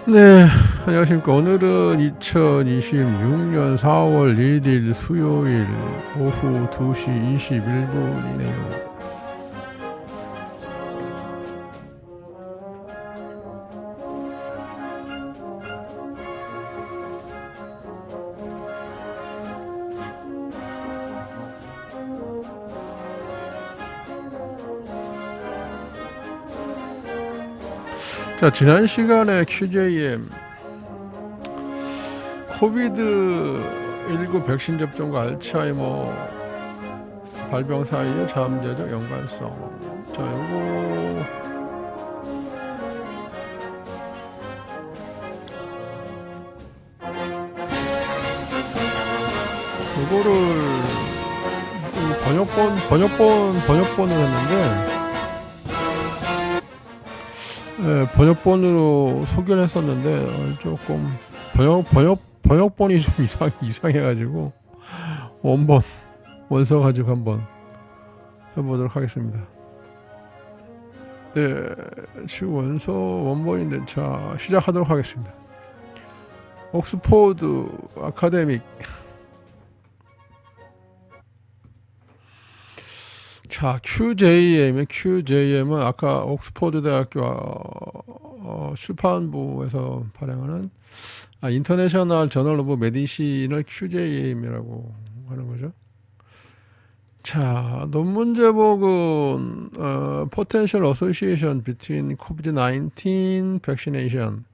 네, 안녕하십니까. 오늘은 2026년 4월 1일 수요일 오후 2시 21분이네요. 자, 지난 시간에 QJM 코비드19 백신 접종과 알츠하이머 발병 사이의 잠재적 연관성. 자, 요거를 번역본을 했는데, 네, 번역본으로 소개를 했었는데 조금 번역본이 좀 이상해가지고 원서 가지고 한번 해보도록 하겠습니다. 네, 지금 원본인데 자 시작하도록 하겠습니다. 옥스포드 아카데믹. 자, QJM은 아까 옥스포드 대학교 출판부에서 발행하는 인터내셔널 저널 오브 메디신을 QJM이라고 하는 거죠. 자, 논문 제목은 Potential Association between COVID-19 vaccination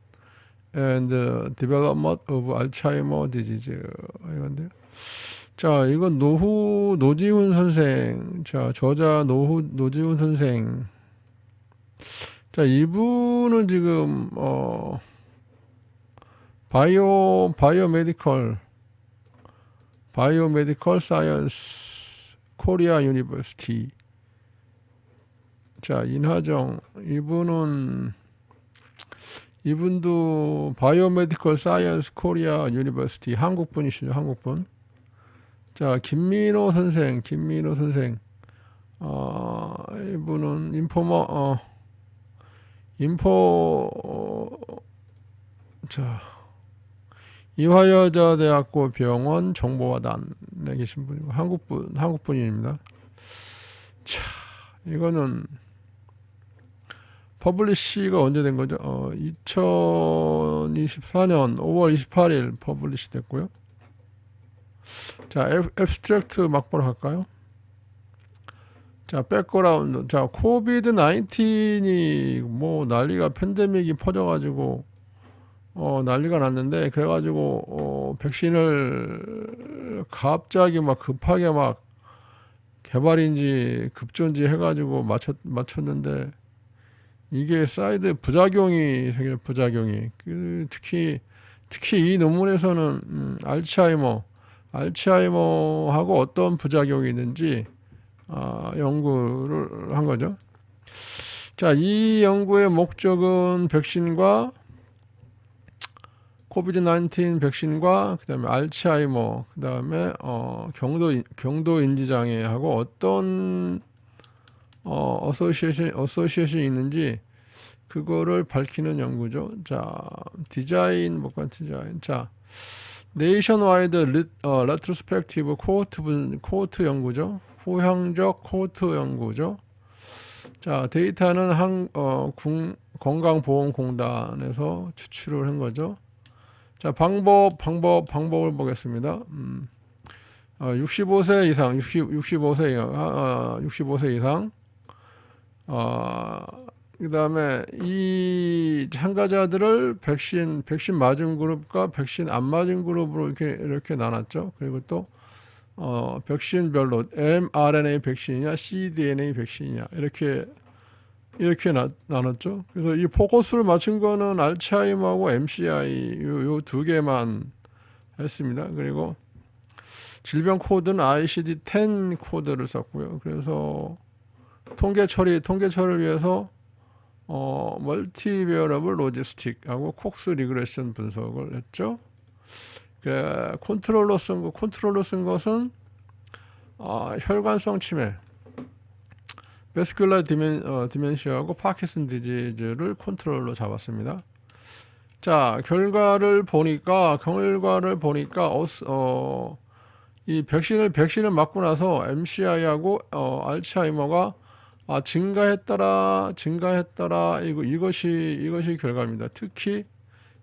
and development of Alzheimer disease 이건데요. 자, 이건 노지훈 선생. 자, 저자 노지훈 선생. 자, 이분은 지금 바이오메디컬 사이언스 코리아 유니버시티. 자, 인하정. 이분도 바이오메디컬 사이언스 코리아 유니버시티 한국분이시죠, 한국분. 자, 김민호 선생. 이분은 이화여자대학교 병원 정보화단에 계신 분이고 한국분입니다. 자, 이거는 퍼블리시가 언제 된 거죠? 2024년 5월 28일 퍼블리시 됐고요. 자, 앱스트랙트 막보러 갈까요? 자, 백그라운드. 자, 코비드 19이 뭐 난리가 팬데믹이 퍼져가지고 난리가 났는데, 그래가지고 백신을 갑자기 막 급하게 막 개발인지 급조인지 해가지고 맞췄는데, 이게 사이드 부작용이 생겨요. 부작용이. 특히 이 논문에서는 알츠하이머하고 어떤 부작용이 있는지 연구를 한 거죠. 자, 이 연구의 목적은 백신과 코비드-19 백신과 그다음에 알츠하이머, 그다음에 경도 인지 장애하고 어떤 어소시에이션이 있는지 그거를 밝히는 연구죠. 자, 디자인. 자, 네이션와이드 레트로스펙티브 코호트 연구죠. 후향적 코호트 연구죠. 자, 데이터는 건강보험공단에서 추출을 한 거죠. 자, 방법을 보겠습니다. 65세 이상, 65세 이상, 그 다음에 이 참가자들을 백신 맞은 그룹과 백신 안 맞은 그룹으로 이렇게 나눴죠. 그리고 또 백신별로 mRNA 백신이냐 cDNA 백신이냐 이렇게 나눴죠. 그래서 이 포커스를 맞춘 거는 알츠하이머하고 MCI 요 두 개만 했습니다. 그리고 질병 코드는 ICD-10 코드를 썼고요. 그래서 통계 처리를 위해서 멀티베어러블 로지스틱하고 콕스 리그레션 분석을 했죠. 컨트롤로 쓴 것은 혈관성 치매, 베스큘라 디멘시아하고 파킨슨 디지즈를 컨트롤로 잡았습니다. 자, 결과를 보니까 이 백신을 맞고 나서 MCI하고 알츠하이머가 증가했더라. 이것이 결과입니다. 특히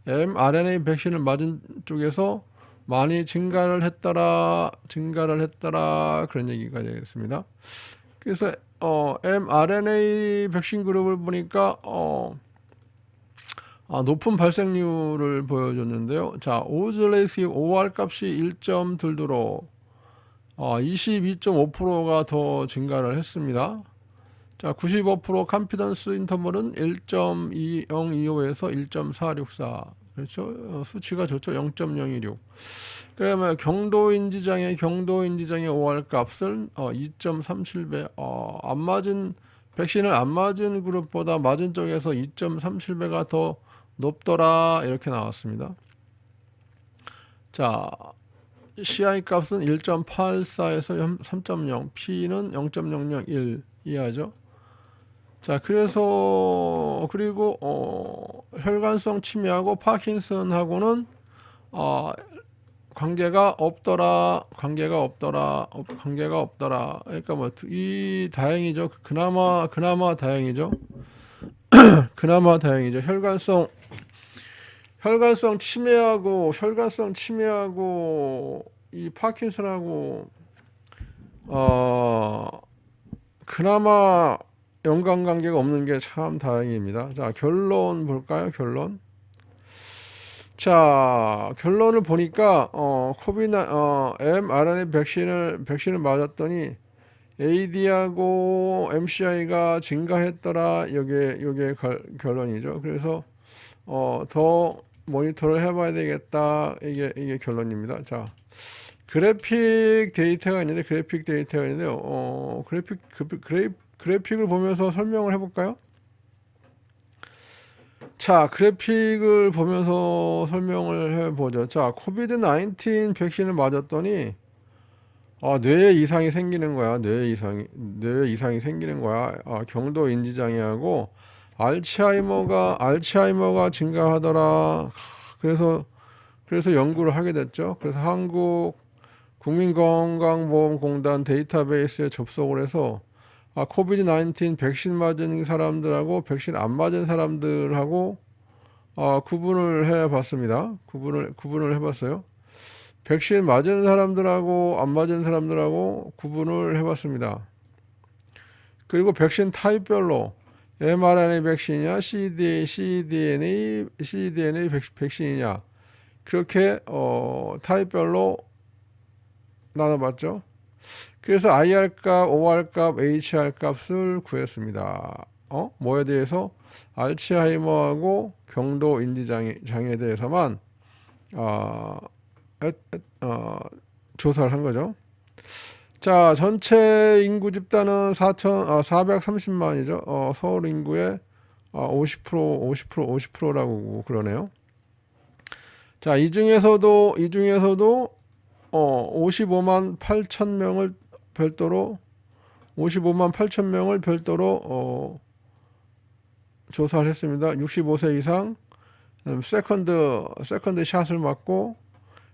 mRNA 백신을 맞은 쪽에서 많이 증가를 했더라. 그런 얘기가 되겠습니다. 그래서 mRNA 백신 그룹을 보니까 높은 발생률을 보여줬는데요. 자, 오즈레이스 OR 값이 1.22로 22.5%가 더 증가를 했습니다. 자, 95% 컨피던스 인터벌은 1.2025에서 1.464. 그렇죠? 수치가 좋죠. 0.016. 그러면 경도인지장의 OR 값을 2.37배. 백신을 안 맞은 그룹보다 맞은 쪽에서 2.37배가 더 높더라. 이렇게 나왔습니다. 자, CI 값은 1.84에서 3.0, P는 0.001 이하죠. 자, 그래서 그리고 혈관성 치매하고 파킨슨하고는 관계가 없더라. 그러니까 뭐 이 다행이죠. 그나마 다행이죠. 혈관성 치매하고 이 파킨슨하고 그나마 연관관계가 없는 게 참 다행입니다. 자, 결론 볼까요? 자, 결론을 보니까 mRNA 백신을 맞았더니 AD하고 MCI가 증가했더라. 요게 결론이죠. 그래서 더 모니터를 해봐야 되겠다. 이게 결론입니다. 자, 그래픽 데이터가 있는데요. 그래픽을 보면서 설명을 해볼까요? 자, 그래픽을 보면서 설명을 해보죠. 자, 코비드-19 백신을 맞았더니 뇌에 이상이 생기는 거야. 뇌에 이상이 생기는 거야. 경도 인지장애하고 알츠하이머가 증가하더라. 그래서 연구를 하게 됐죠. 그래서 한국 국민건강보험공단 데이터베이스에 접속을 해서 코비드-19 백신 맞은 사람들하고 백신 안 맞은 사람들하고 구분을 해봤습니다. 구분을 해봤어요. 백신 맞은 사람들하고 안 맞은 사람들하고 구분을 해봤습니다. 그리고 백신 타입별로 mRNA 백신이냐 cDNA 백신이냐 그렇게 타입별로 나눠봤죠. 그래서 IR 값, OR 값, HR 값을 구했습니다. 뭐에 대해서? 알츠하이머하고 경도 인지장애에 대해서만 조사를 한 거죠. 자, 전체 인구 집단은 430만이죠. 서울 인구의 50%라고 그러네요. 자, 이 중에서도 55만 8천 명을 별도로 조사를 했습니다. 65세 이상 세컨드 샷을 맞고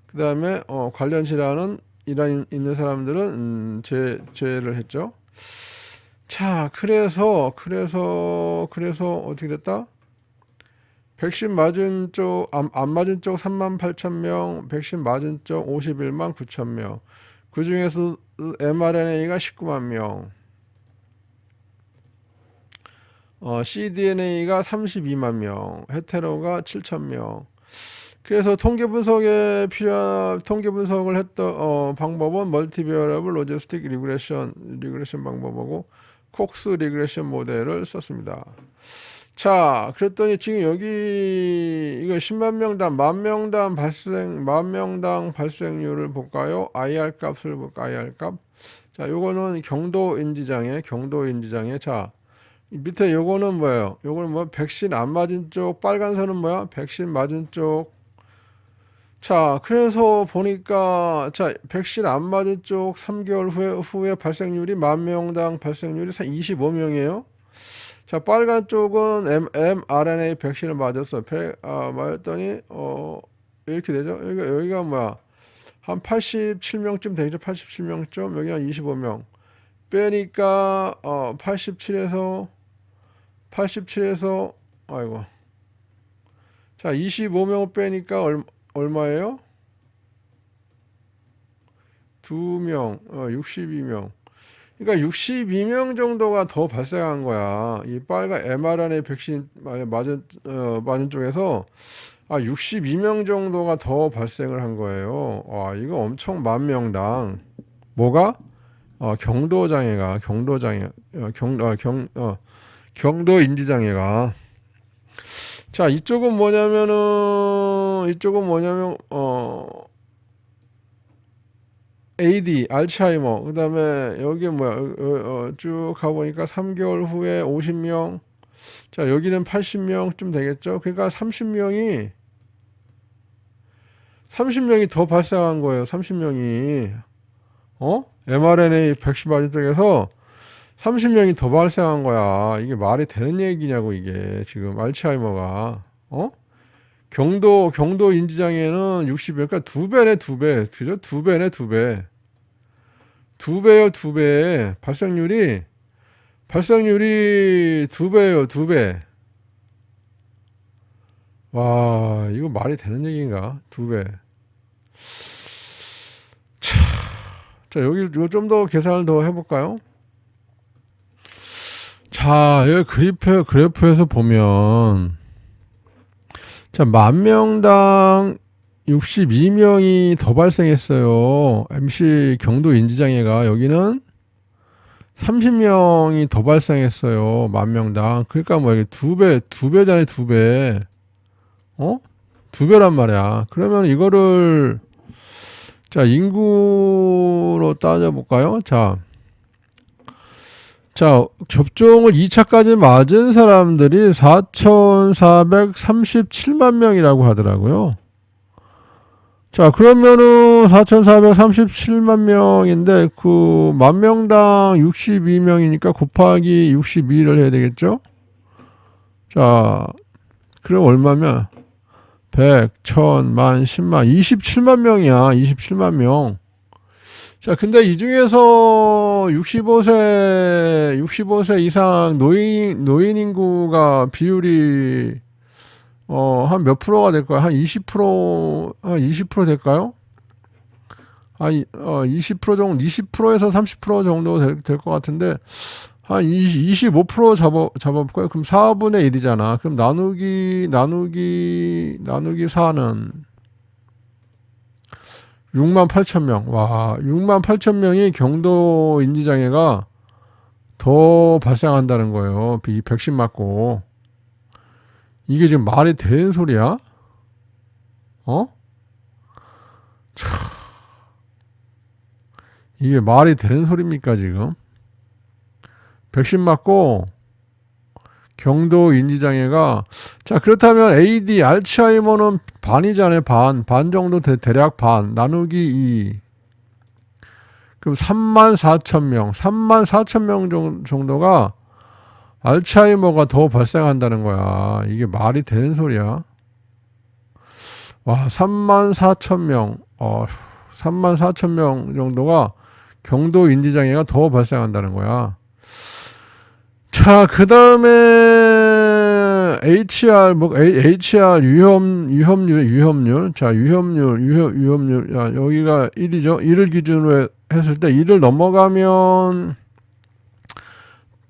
그 다음에 관련 질환은 있는 사람들은 제외를 했죠. 자, 그래서 어떻게 됐다? 백신 맞은 쪽, 안 맞은 쪽 3만 8천 명, 백신 맞은 쪽 51만 9천 명. 그 중에서 mRNA가 19만 명, cDNA가 32만 명, 헤테로가 7천 명. 그래서 통계 분석을 했던 방법은 멀티비어러블 로지스틱 리그레션 방법하고 콕스 리그레션 모델을 썼습니다. 자, 그랬더니 지금 여기 이거 10만 명당 만 명당 발생률을 볼까요? IR 값을 볼까? IR 값. 자, 요거는 경도 인지장애. 자, 밑에 요거는 뭐예요? 요거는 백신 안 맞은 쪽, 빨간 선은 뭐야? 백신 맞은 쪽. 자, 그래서 보니까 자, 백신 안 맞은 쪽 3개월 후에 발생률이 만 명당 발생률이 25명이에요. 자, 빨간 쪽은 mRNA 백신을 맞았어. 맞았더니 이렇게 되죠. 여기가 뭐야? 한 87명쯤 되죠. 87명쯤. 여기 한 25명. 빼니까 87에서 아이고. 자, 25명을 빼니까 얼마예요? 2명, 62명. 그러니까 62명 정도가 더 발생한 거야. 이 빨간 mRNA 백신 맞은 쪽에서 62명 정도가 더 발생을 한 거예요. 와, 이거 엄청 만 명당. 뭐가? 경도 인지장애가. 자, 이쪽은 뭐냐면 AD, 알츠하이머. 그 다음에 여기 뭐야, 쭉 가보니까 3개월 후에 50명. 자, 여기는 80명쯤 되겠죠. 그러니까 30명이 더 발생한 거예요. 30명이. mRNA 백신 맞은 쪽에서 30명이 더 발생한 거야. 이게 말이 되는 얘기냐고, 이게. 지금 알츠하이머가. 경도 인지장애는 60배, 그러니까 2배네, 2배. 그죠? 2배네, 2배. 2배요, 2배. 발생률이 2배예요, 2배. 와, 이거 말이 되는 얘기인가? 2배. 자, 여기 좀 더 계산을 더 해볼까요? 자, 여기 그래프에서 보면, 자, 만 명당 62명이 더 발생했어요. MC 경도 인지장애가. 여기는 30명이 더 발생했어요. 만 명당. 그러니까 뭐 이게 2배잖아요, 2배. 2배란 말이야. 그러면 이거를, 자, 인구로 따져볼까요? 자, 접종을 2차까지 맞은 사람들이 4,437만 명이라고 하더라고요. 자, 그러면은 4,437만 명인데 그 만 명당 62명이니까 곱하기 62를 해야 되겠죠? 자, 그럼 얼마면 100, 1000, 만, 10만, 27만 명이야. 27만 명. 자, 근데 이 중에서 65세 이상 노인 인구가 비율이 한 몇 프로가 될까요? 한 20% 될까요? 20% 정도, 20%에서 30% 정도 될 것 같은데, 한 25% 잡아볼까요? 그럼 4분의 1이잖아. 그럼 나누기 4는 6만 8천 명. 와, 6만 8천 명이 경도 인지장애가 더 발생한다는 거예요. 이 백신 맞고. 이게 지금 말이 되는 소리야? 이게 말이 되는 소리입니까, 지금? 백신 맞고 경도 인지장애가. 자, 그렇다면 AD, 알츠하이머는 반이잖아요. 반 정도 대략 반. 나누기 2. 그럼 3만 4천 명. 3만 4천 명 정도가 알츠하이머가 더 발생한다는 거야. 이게 말이 되는 소리야? 와, 3만 4천 명. 3만 4천 명 정도가 경도 인지장애가 더 발생한다는 거야. 자, 그 다음에 HR 위험률. 자, 위험률. 야, 여기가 1이죠. 1을 기준으로 했을 때 1을 넘어가면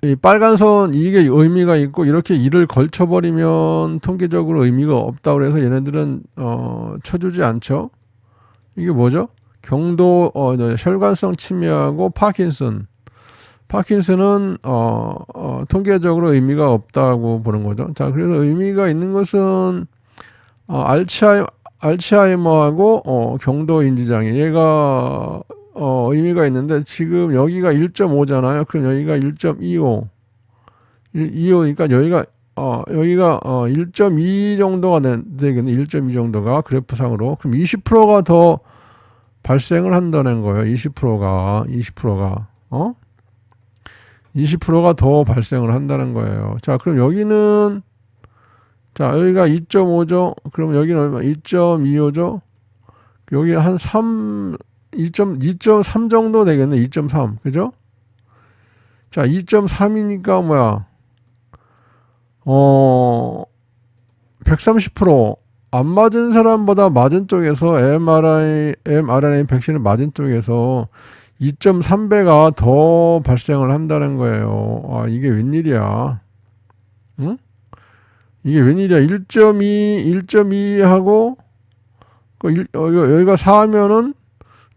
이 빨간 선, 이게 의미가 있고, 이렇게 1을 걸쳐버리면 통계적으로 의미가 없다고 그래서 얘네들은 쳐주지 않죠. 이게 뭐죠? 경도 혈관성 치매하고 파킨슨은 통계적으로 의미가 없다고 보는 거죠. 자, 그래서 의미가 있는 것은 알츠하이머하고 경도 인지장애, 얘가 의미가 있는데, 지금 여기가 1.5잖아요. 그럼 여기가 1.25. 25니까 여기가 1.2 정도가 되겠네. 1.2 정도가 그래프상으로. 그럼 20%가 더 발생을 한다는 거예요. 20%가. 20%가 더 발생을 한다는 거예요. 자, 그럼 여기는, 자, 여기가 2.5죠. 그럼 여기는 얼마? 2.25죠. 여기 한 2.3 정도 되겠네. 2.3. 그죠? 자, 2.3이니까 뭐야? 130%안 맞은 사람보다 맞은 쪽에서 mRNA 백신을 맞은 쪽에서 2.3배가 더 발생을 한다는 거예요. 아, 이게 웬일이야? 응? 이게 웬일이야? 1.2 하고 여기가 4하면은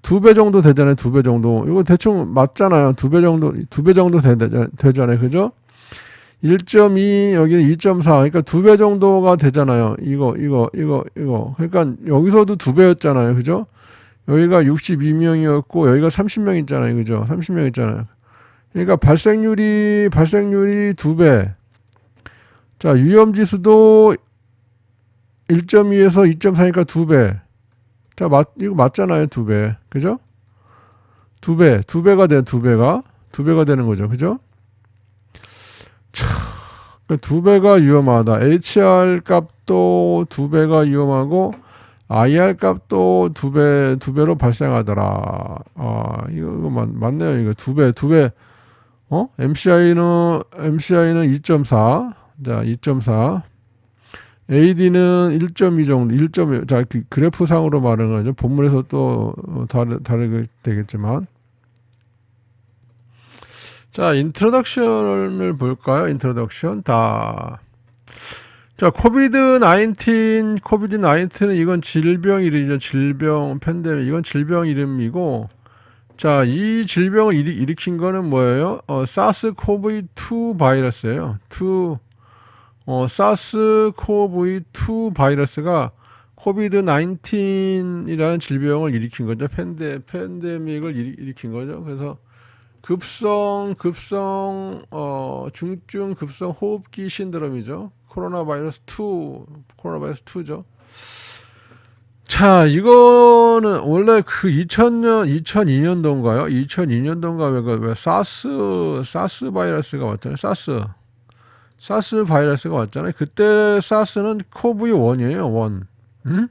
2배 정도 되잖아요. 2배 정도. 이거 대충 맞잖아요. 2배 정도 되잖아요. 그죠? 1.2 여기는 2.4 그러니까 2배 정도가 되잖아요. 이거. 그러니까 여기서도 2배였잖아요. 그죠? 여기가 62명이었고 여기가 30명 있잖아요. 그죠? 30명 있잖아요. 그러니까 발생률이 2배. 자, 위험지수도 1.2에서 2.4니까 2배. 자, 이거 맞잖아요. 2배. 그죠? 2배가 돼. 2배가 되는 거죠. 그죠? 차, 2배가 위험하다. HR 값도 2배가 위험하고 IR 값도 2배로 발생하더라. 아, 이거 맞네요. 이거 2배. MCI는 2.4. 자, 2.4. AD는 1.2 정도, 1.2. 자, 그래프상으로 말하는 거죠. 본문에서 또 다르게 되겠지만. 자, 인트로덕션을 볼까요? 인트로덕션. 자, 코비드-19는 이건 질병 이름이죠. 질병, 팬데믹. 이건 질병 이름이고, 자, 이 질병을 일으킨 거는 뭐예요? 사스코브2 바이러스예요. 사스코브2 바이러스가 코비드-19이라는 질병을 일으킨 거죠. 팬데믹을 일으킨 거죠. 그래서 중증 급성 호흡기 신드롬이죠. 코로나 바이러스 2죠. 자, 이거는 원래 그 2002년도인가요? 2002년도인가 왜 사스 바이러스가 왔잖아요. 사스 바이러스가 왔잖아요. 그때 사스는 코브이1이에요. 1. 응?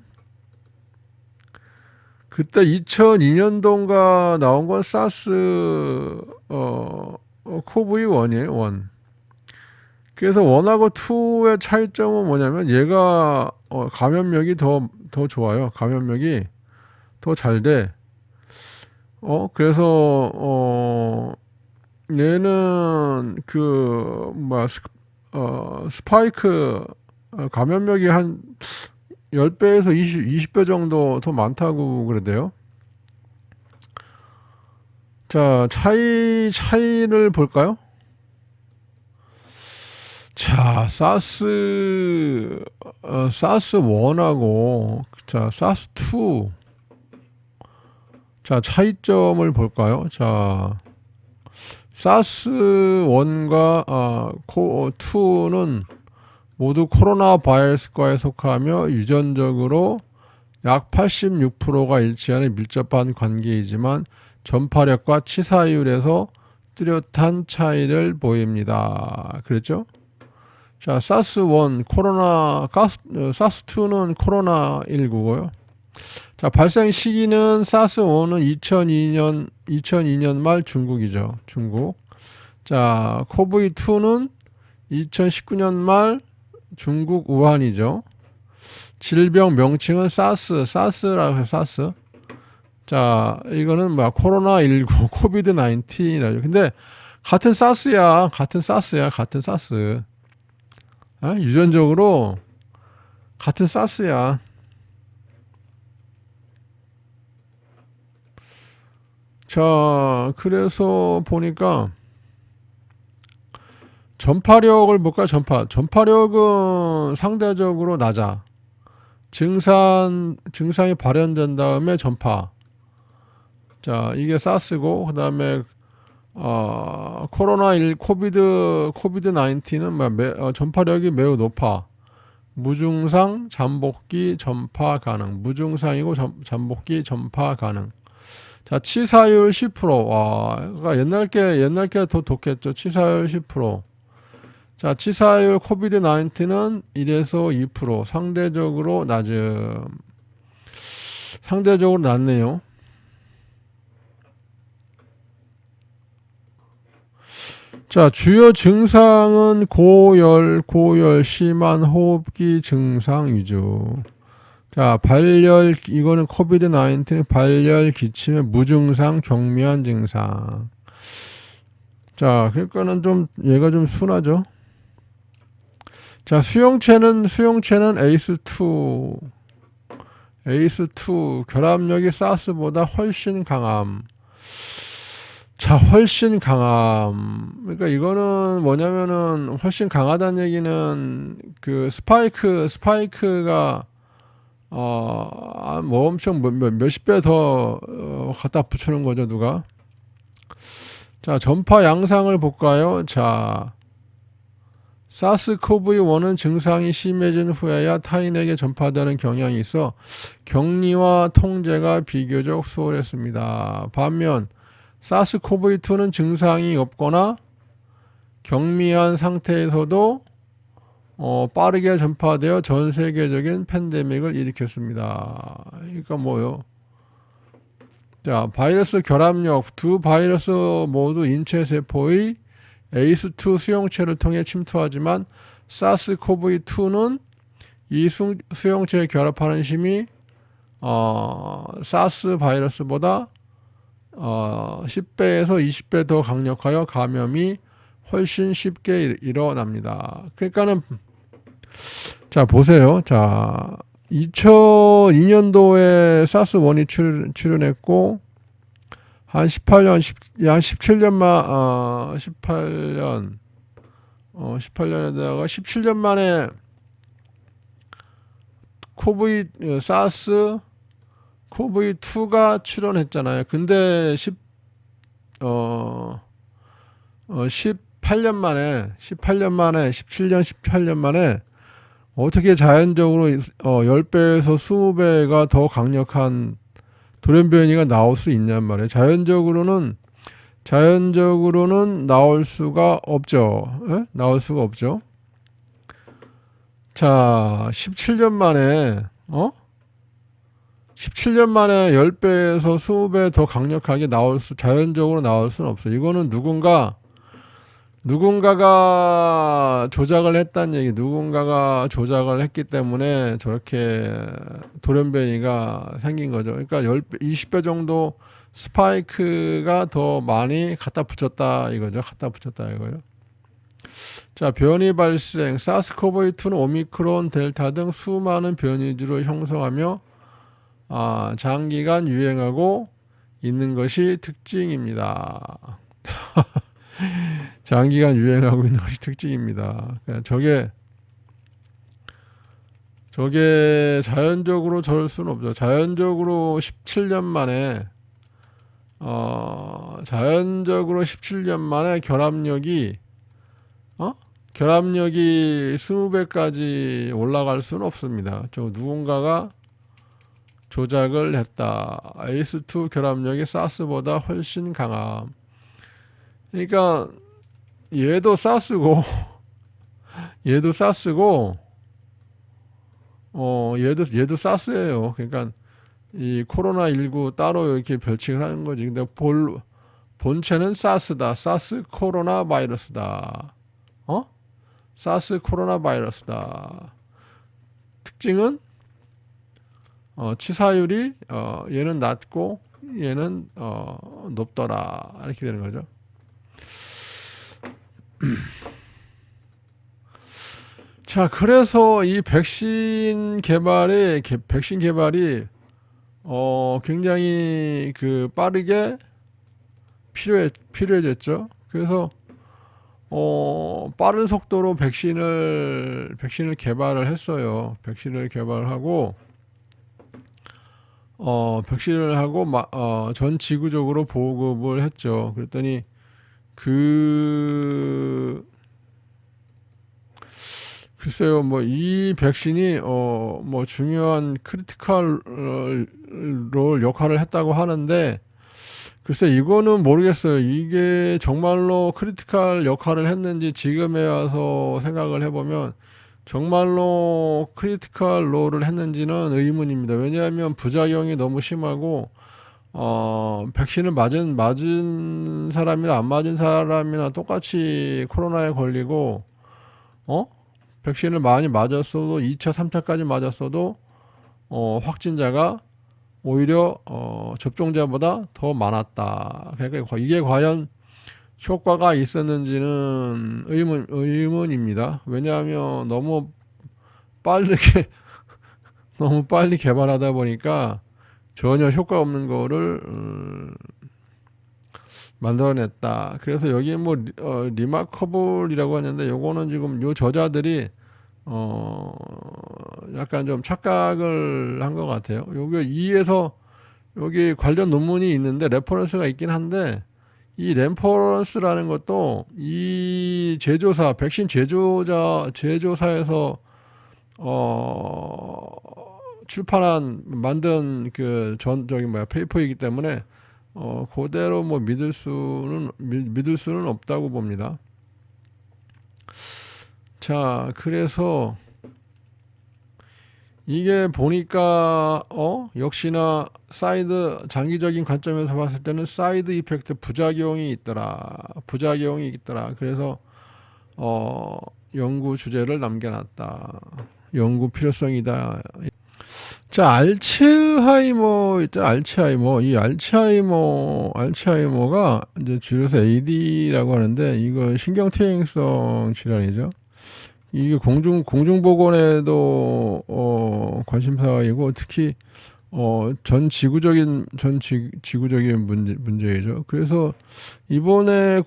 그때 2002년도인가 나온 건 사스 코브이1이에요. 1. 그래서 1하고 2의 차이점은 뭐냐면 얘가 감염력이 더 좋아요. 감염력이 더 잘 돼. 그래서 얘는 스파이크 감염력이 한 10배에서 20배 정도 더 많다고 그러대요. 자, 차이를 볼까요? 자, 사스 1하고 사스 2. 자, 차이점을 볼까요? 자, 사스 1과 2는 모두 코로나 바이러스과에 속하며 유전적으로 약 86%가 일치하는 밀접한 관계이지만 전파력과 치사율에서 뚜렷한 차이를 보입니다. 그랬죠? 자, 사스1 사스2는 코로나19고요. 자, 발생 시기는 사스1은 2002년 말 중국이죠. 중국. 자, 코브이2는 2019년 말 중국 우한이죠. 질병 명칭은 사스라고 해서 사스. 자, 이거는 코로나19, 코비드-19이라죠. 근데 같은 사스야. 유전적으로 같은 사스야. 자, 그래서 보니까 전파력을 볼까요? 전파력은 상대적으로 낮아. 증상이 발현된 다음에 전파. 자, 이게 사스고, 그 다음에 코비드-19는 전파력이 매우 높아. 무증상, 잠복기, 전파 가능. 무증상이고 잠복기, 전파 가능. 자, 치사율 10%. 와, 그러니까 옛날 게 더 좋겠죠. 치사율 10%. 자, 치사율 코비드 19은 1에서 2%. 상대적으로 낮네요. 자, 주요 증상은 고열, 심한 호흡기 증상 위주. 자, 이거는 코비드 19 발열, 기침의 무증상, 경미한 증상. 자, 그러니까는 얘가 좀 순하죠. 자, 수용체는 에이스2 결합력이 사스보다 훨씬 강함. 자, 훨씬 강함. 그러니까 이거는 뭐냐면은 훨씬 강하다는 얘기는 그 스파이크가 뭐 엄청 몇십 배 더 갖다 붙이는 거죠, 누가? 자, 전파 양상을 볼까요? 자, 사스코브이1은 증상이 심해진 후에야 타인에게 전파되는 경향이 있어 격리와 통제가 비교적 수월했습니다. 반면 사스코브이2는 증상이 없거나 경미한 상태에서도 빠르게 전파되어 전 세계적인 팬데믹을 일으켰습니다. 그러니까 뭐요? 자, 바이러스 결합력. 두 바이러스 모두 인체 세포의 에이스2 수용체를 통해 침투하지만 사스코브이2는 이 수용체에 결합하는 힘이 사스 바이러스보다 10배에서 20배 더 강력하여 감염이 훨씬 쉽게 일어납니다. 그러니까는 자, 보세요. 자, 2002년도에 사스1이 출현했고 한 18년에다가 17년 만에 사스 코브이2가 출현했잖아요. 근데 18년 만에 18년 만에 어떻게 자연적으로 10배에서 20배가 더 강력한 돌연변이가 나올 수 있냔 말이에요. 자연적으로는 나올 수가 없죠. 에? 나올 수가 없죠. 자, 17년 만에 17년 만에 10배에서 20배 더 강력하게 자연적으로 나올 수는 없어요. 이거는 누군가가 조작을 했다는 얘기, 누군가가 조작을 했기 때문에 저렇게 돌연변이가 생긴 거죠. 그러니까 20배 정도 스파이크가 더 많이 갖다 붙였다 이거죠. 자, 변이 발생. 사스코브이2는 오미크론, 델타 등 수많은 변이주를 형성하며 장기간 유행하고 있는 것이 특징입니다. 장기간 유행하고 있는 것이 특징입니다. 저게 자연적으로 저럴 수는 없죠. 자연적으로 17년 만에 결합력이 20배까지 올라갈 수는 없습니다. 누군가가 조작을 했다. 에이스2 결합력이 사스보다 훨씬 강함. 그러니까 얘도 사스고 얘도 사스예요. 그러니까 이 코로나19 따로 이렇게 별칭을 하는 거지. 근데 본체는 사스다. 사스 코로나 바이러스다. 사스 코로나 바이러스다. 특징은 치사율이 얘는 낮고 얘는 높더라. 이렇게 되는 거죠. 자, 그래서 이 백신 개발이 굉장히 빠르게 필요해졌죠. 그래서 빠른 속도로 백신을 개발을 했어요. 백신을 개발하고 전 지구적으로 보급을 했죠. 그랬더니 글쎄요, 이 백신이 중요한 크리티컬 롤 역할을 했다고 하는데 글쎄 이거는 모르겠어요. 이게 정말로 크리티컬 역할을 했는지 지금에 와서 생각을 해보면 정말로 크리티컬 롤을 했는지는 의문입니다. 왜냐하면 부작용이 너무 심하고 백신을 맞은 사람이나 안 맞은 사람이나 똑같이 코로나에 걸리고 어? 백신을 많이 맞았어도 2차, 3차까지 맞았어도 확진자가 오히려 접종자보다 더 많았다. 그러니까 이게 과연 효과가 있었는지는 의문입니다. 왜냐하면 너무 빠르게 너무 빨리 개발하다 보니까 전혀 효과 없는 거를 만들어냈다. 그래서 여기 뭐 리마커블이라고 하는데 요거는 지금 요 저자들이 약간 좀 착각을 한 것 같아요. 여기 2에서 여기 관련 논문이 있는데 레퍼런스가 있긴 한데 이 레퍼런스라는 것도 이 제조사 백신 제조사에서 출판한 만든 그 저기 페이퍼이기 때문에 그대로 뭐 믿을 수는 없다고 봅니다. 자, 그래서 이게 보니까 역시나 장기적인 관점에서 봤을 때는 사이드 이펙트 부작용이 있더라. 그래서 연구 주제를 남겨놨다. 연구 필요성이다. 자, 알츠하이머 있잖아. 이 알츠하이머가 이제 줄여서 AD라고 하는데 이거 신경퇴행성 질환이죠. 이게 공중보건에도 관심사이고 특히 지구적인 문제이죠. 그래서 이번에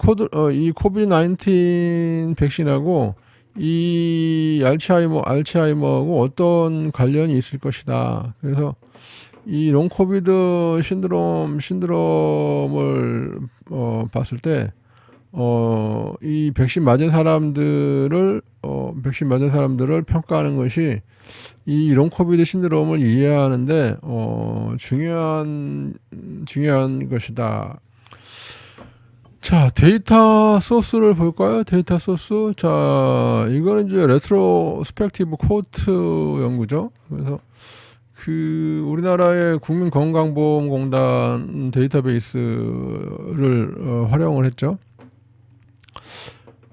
이 코비드 19 백신하고 이 알츠하이머하고 어떤 관련이 있을 것이다. 그래서 이 롱코비드 신드롬을 봤을 때 이 백신 맞은 사람들을 평가하는 것이 이 롱코비드 신드롬을 이해하는데 중요한 것이다. 자, 데이터 소스를 볼까요? 데이터 소스. 자, 이거는 이제 레트로스펙티브 코트 연구죠. 그래서 우리나라의 국민건강보험공단 데이터베이스를 활용을 했죠.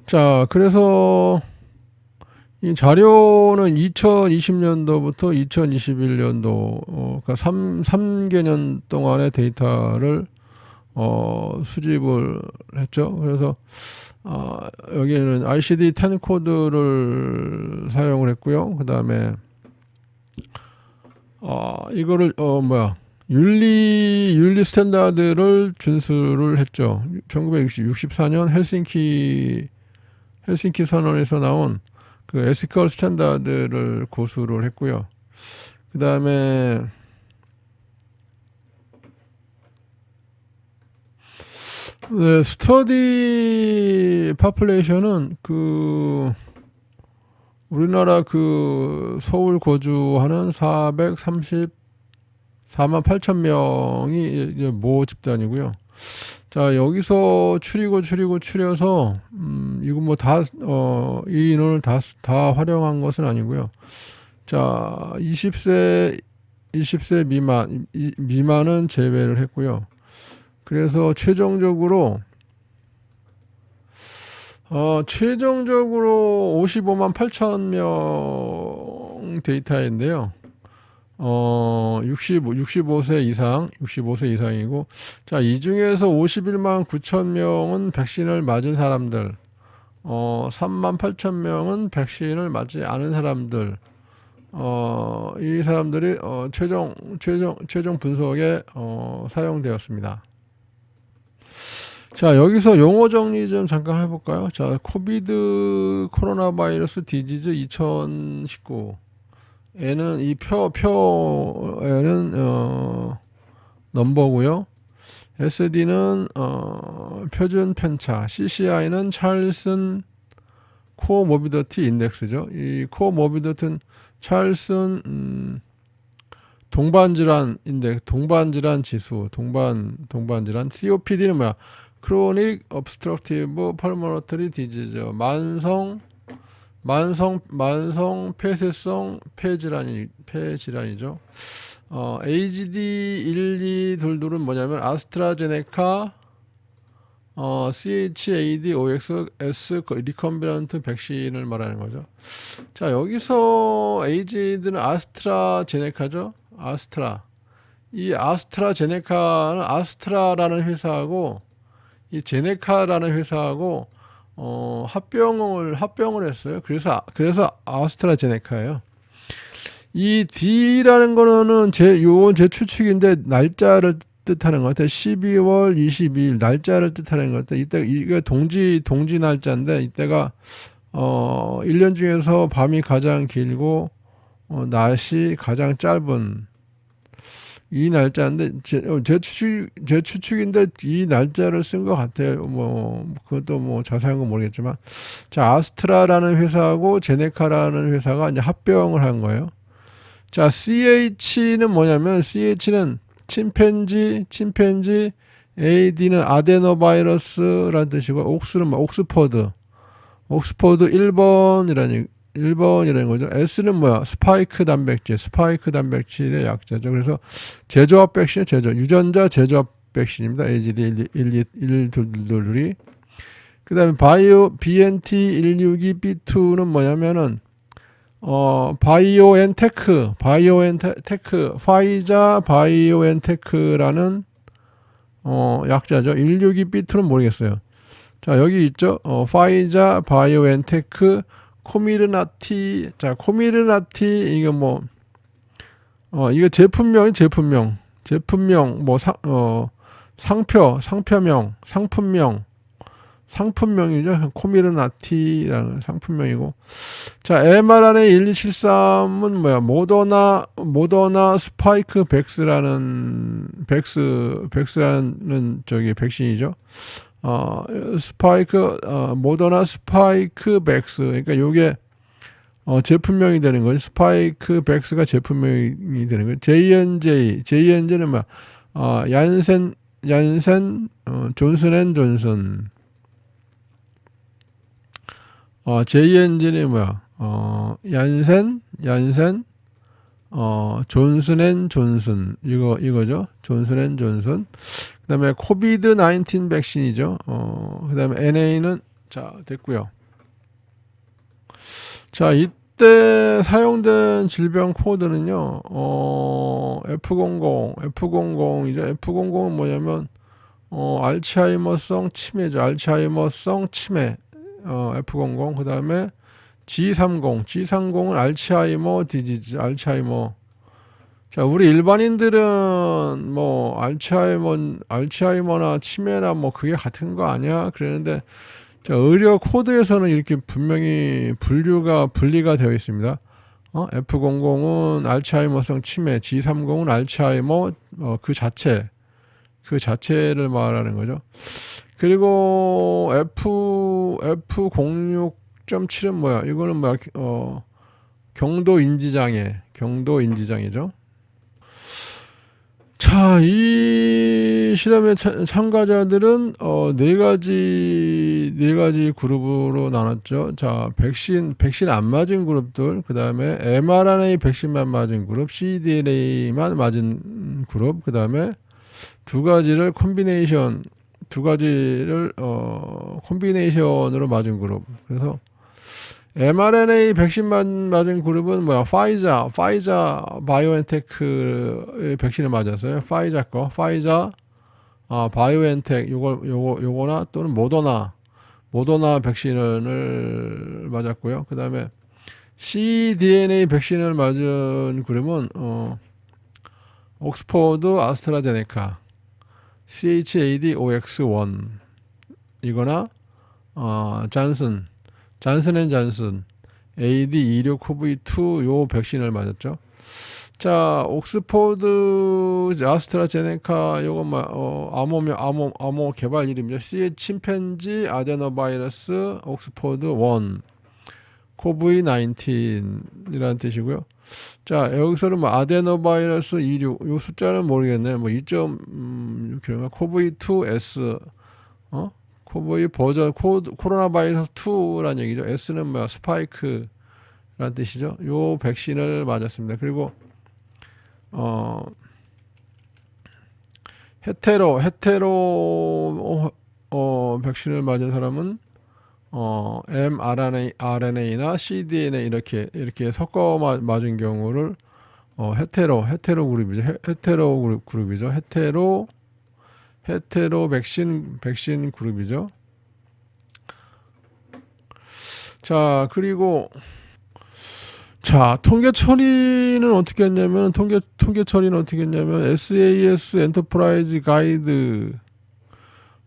자, 그래서 이 자료는 2020년도부터 2021년도 그러니까 3개년 동안의 데이터를 수집을 했죠. 그래서 여기에는 ICD-10 코드를 사용을 했고요. 그 다음에 이거를 윤리 스탠다드를 준수를 했죠. 1964년 헬싱키 선언에서 나온 그 에티컬 스탠다드를 고수를 했고요. 그 다음에 스터디 파퓰레이션은 우리나라 서울 거주하는 434만 8천 명이 모 집단이고요. 자, 여기서 추려서 이거 뭐 이 인원을 다 활용한 것은 아니고요. 자, 20세 미만은 제외를 했고요. 그래서 최종적으로 55만 8천 명 데이터인데요. 65세 이상이고, 자, 이 중에서 51만 9천 명은 백신을 맞은 사람들, 3만 8천 명은 백신을 맞지 않은 사람들, 이 사람들이 최종 분석에 사용되었습니다. 자, 여기서 용어 정리 좀 잠깐 해볼까요? 자, 코로나 바이러스 디지즈 2019. 얘는 이 표에는 넘버고요. SD는 표준 편차, CCI는 찰슨 코모비디티 인덱스죠. 이 코모비디티는 찰슨 동반질환 인덱스, 동반질환 지수, 동반질환. COPD는 뭐야? Chronic Obstructive Pulmonary Disease. 만성 폐쇄성 폐질환이죠. AGD1222은 뭐냐면 아스트라제네카 CHAdOXS 리컴비넌트 백신을 말하는 거죠. 자, 여기서 AGD는 아스트라제네카죠. 이 아스트라제네카는 아스트라라는 회사하고 이 제네카라는 회사하고 합병을 했어요. 그래서 아스트라제네카예요. 이 D라는 거는 제 추측인데 날짜를 뜻하는 것 같아요. 12월 22일 날짜를 뜻하는 것 같아요. 이때 이게 동지 날짜인데 이때가 1년 중에서 밤이 가장 길고 낮이 가장 짧은 이 날짜인데 제 추측인데 이 날짜를 쓴 것 같아요. 그것도 자세한 건 모르겠지만, 자, 아스트라라는 회사하고 제네카라는 회사가 이제 합병을 한 거예요. 자, CH는 뭐냐면 CH는 침팬지, AD는 아데노바이러스라는 뜻이고, 옥스는 옥스퍼드 1번이라는 거죠. S는 뭐야? 스파이크 단백질의 약자죠. 그래서 제조합 백신의 유전자 제조합 백신입니다. AGD1222. 그 다음에 BNT162B2는 뭐냐면은, 바이오엔테크, 파이자 바이오엔테크라는, 약자죠. 162B2는 모르겠어요. 자, 여기 있죠. 파이자 바이오엔테크 코미르나티. 자, 코미르나티 이거 이거 제품명 상품명이죠. 코미르나티라는 상품명이고. 자, mRNA 1273은 뭐야? 모더나 스파이크 백스라는 백신이죠. 모더나 스파이크 백스. 그러니까 요게 제품명이 되는 거죠. 스파이크 백스가 제품명이 되는 거죠. JNJ는 뭐야? 얀센, 존슨앤존슨. JNJ는 뭐야? 얀센, 존슨앤존슨. 이거죠. 존슨앤존슨. 그 다음에 코비드 19 백신이죠. 그 다음에 NA는, 자, 됐고요. 자, 이때 사용된 질병 코드는요, F00이죠. F00은 뭐냐면, 알츠하이머성 치매죠. 알츠하이머성 치매. F00. 그 다음에 G30은 알츠하이머 디지즈, 알츠하이머. 자, 우리 일반인들은 알츠하이머나 치매나 그게 같은 거 아니야? 그러는데, 자, 의료 코드에서는 이렇게 분명히 분리가 되어 있습니다. F00은 알츠하이머성 치매, G30은 알츠하이머 그 자체를 말하는 거죠. 그리고 F06.7은 뭐야? 이거는 뭐야? 경도 인지장애죠. 자, 이 실험의 참가자들은 네 가지 그룹으로 나눴죠. 자, 백신 안 맞은 그룹들, 그 다음에 mRNA 백신만 맞은 그룹, cDNA만 맞은 그룹, 그 다음에 두 가지를 콤비네이션으로 맞은 그룹. 그래서 mRNA 백신만 맞은 그룹은 뭐야? 파이자 바이오엔테크의 백신을 맞았어요. 파이자 바이오엔텍 요거나 또는 모더나 백신을 맞았고요. 그 다음에 cDNA 백신을 맞은 그룹은 옥스포드 아스트라제네카 CHAdOX1 이거나 잔슨 AD26COVID2 요 백신을 맞았죠. 자, 옥스포드 아스트라제네카 요거 암호 개발 이름이죠. 침팬지 아데노바이러스 옥스포드 1 COVID-19이라는 뜻이고요. 자, 여기서는 뭐 아데노바이러스 26, 요 숫자는 모르겠네. 뭐 2.6kg, 코브이2S, 코브이 버전, 코로나 바이러스 2란 얘기죠. S는 뭐야? 스파이크란 뜻이죠. 요 백신을 맞았습니다. 그리고, 헤테로, 백신을 맞은 사람은, mRNA나 cDNA 이렇게 섞어 맞은 경우를 헤테로 그룹이죠. 헤테로 그룹이죠. 헤테로 백신 그룹이죠. 자, 그리고 자, 통계 처리는 어떻게 했냐면 SAS 엔터프라이즈 가이드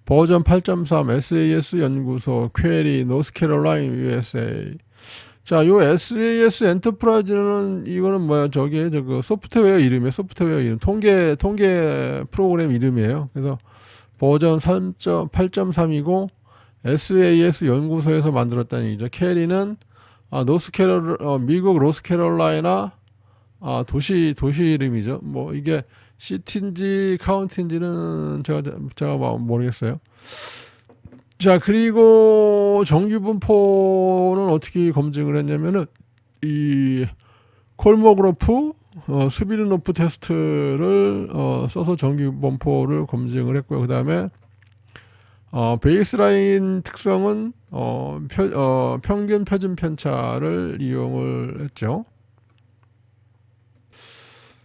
버전 8.3 SAS 연구소 퀘리 노스캐롤라인 USA. 자, 요 SAS 엔터프라이즈는 이거는 뭐야? 저거 소프트웨어 이름이에요. 소프트웨어 이름. 통계 프로그램 이름이에요. 그래서 버전 8.3이고 SAS 연구소에서 만들었다는 얘기죠. 캐리는 미국 노스캐롤라이나 도시 이름이죠. 뭐 이게 시티인지 카운티인지는 제가 모르겠어요. 자, 그리고 정규 분포는 어떻게 검증을 했냐면은 이 콜모그로프 스비르노프 테스트를 써서 정규 분포를 검증을 했고요. 그다음에 베이스라인 특성은 평균 표준 편차를 이용을 했죠.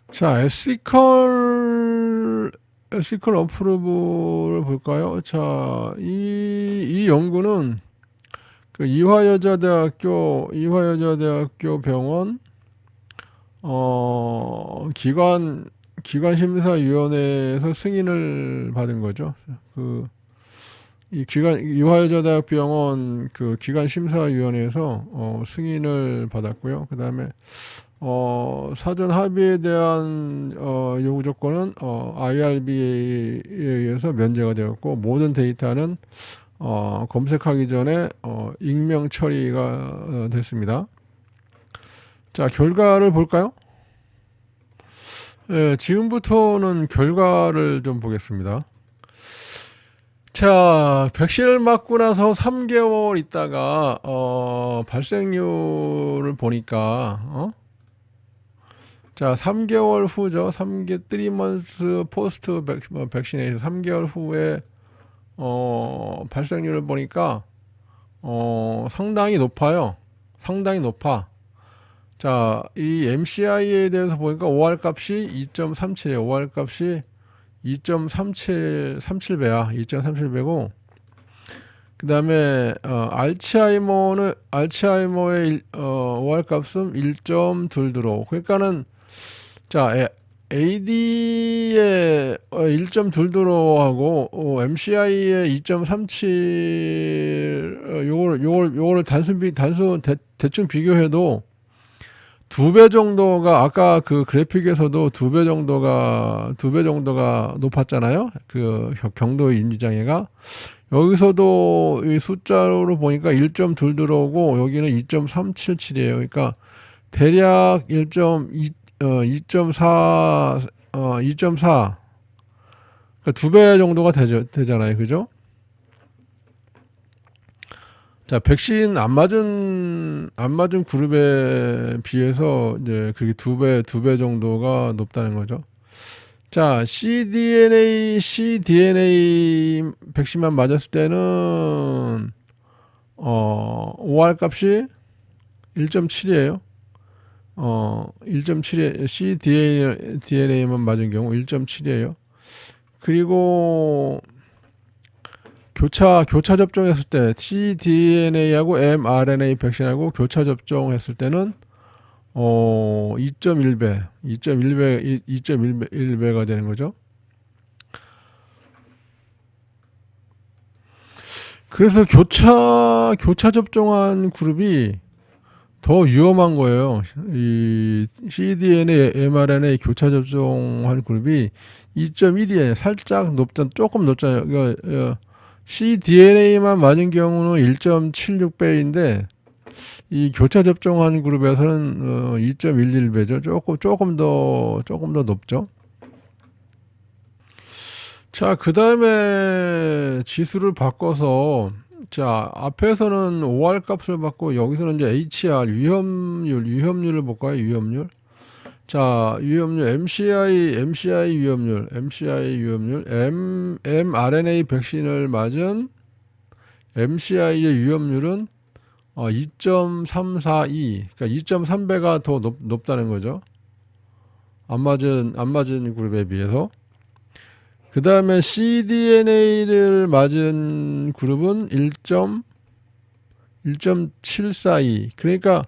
자, 에시컬 어프로브를 볼까요? 자, 이 연구는 그 이화여자대학교 병원 기관심사위원회에서 승인을 받은 거죠. 이화여자대학병원 그 기관심사위원회에서 승인을 받았고요. 그 다음에 사전 합의에 대한 요구 조건은 IRB에 의해서 면제가 되었고 모든 데이터는 검색하기 전에 익명 처리가 됐습니다. 자, 결과를 볼까요? 예, 지금부터는 결과를 좀 보겠습니다. 자, 백신을 맞고 나서 3개월 있다가 발생률을 보니까 자, 3개월 후죠. 3 months post 백신에서 3개월 후에 발생률을 보니까 상당히 높아요. 상당히 높아. 자, 이 MCI에 대해서 보니까 OR 값이 2.37이에요. OR 값이 2.37배야. 2.37배고 그 다음에 알츠하이머의 OR 값은 1.22 그러니까는 자, AD의 1.22하고 MCI의 2.37 요거를 대충 비교해도 2배 정도가 아까 그 그래픽에서도 2배 정도가 높았잖아요. 그 경도 인지장애가 여기서도 이 숫자로 보니까 1.22고 여기는 2.377이에요. 그러니까 대략 2.4 그러니까 2배 정도가 되잖아요. 그죠? 자, 백신 안 맞은 그룹에 비해서 이제 그게 2배 정도가 높다는 거죠. 자, cDNA 백신만 맞았을 때는 OR 값이 1.7이에요. 1.7에 cDNA만 맞은 경우 1.7이에요. 그리고 교차 접종했을 때 cDNA하고 mRNA 백신하고 교차 접종했을 때는 2.1배가 되는 거죠. 그래서 교차 접종한 그룹이 더 위험한 거예요. 이 cDNA, mRNA 교차 접종한 그룹이 2.1이에요. 살짝 조금 높잖아요. 그러니까 cDNA만 맞은 경우는 1.76배인데 이 교차 접종한 그룹에서는 2.11배죠. 조금 더 높죠. 자, 그 다음에 지수를 바꿔서, 자, 앞에서는 OR 값을 받고, 여기서는 이제 HR, 위험률을 볼까요? 위험률. 자, 위험률, MCI 위험률, mRNA 백신을 맞은 MCI의 위험률은 2.342, 그러니까 2.3배가 더 높다는 거죠. 안 맞은 그룹에 비해서. 그 다음에 cDNA를 맞은 그룹은 1.742. 그러니까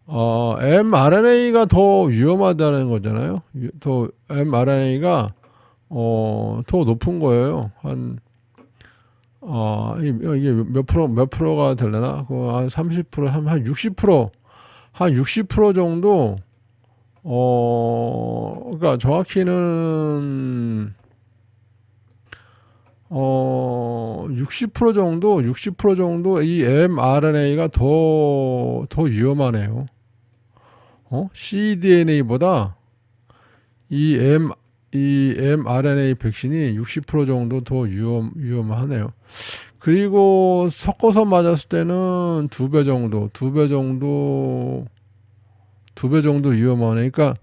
mRNA가 더 위험하다는 거잖아요. mRNA가 더 높은 거예요. 이게 몇 프로가 되려나? 한 30%, 한 60% 정도. 그러니까 정확히는 60% 정도 이 mRNA가 더 위험하네요. cDNA보다 이 mRNA 백신이 60% 정도 더 위험하네요. 그리고 섞어서 맞았을 때는 2배 정도 위험하네. 그러니까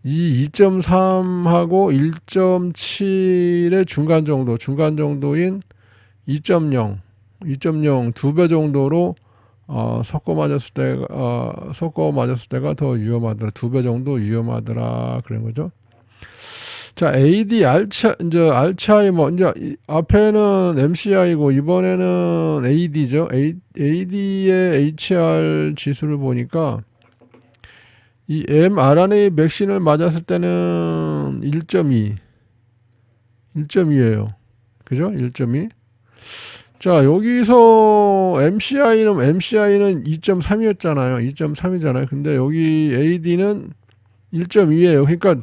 이 2.3하고 1.7의 중간 정도인 2.0, 2배 정도로 섞어 맞았을 때가 더 위험하더라. 2배 정도 위험하더라. 그런 거죠. 자, 이제 알츠하이머, 이제 앞에는 MCI고 이번에는 AD죠. AD의 HR 지수를 보니까 이 mRNA 백신을 맞았을 때는 1.2예요. 그죠? 1.2. 자, 여기서 MCI는 2.3이었잖아요. 2.3이잖아요. 근데 여기 AD는 1.2예요. 그러니까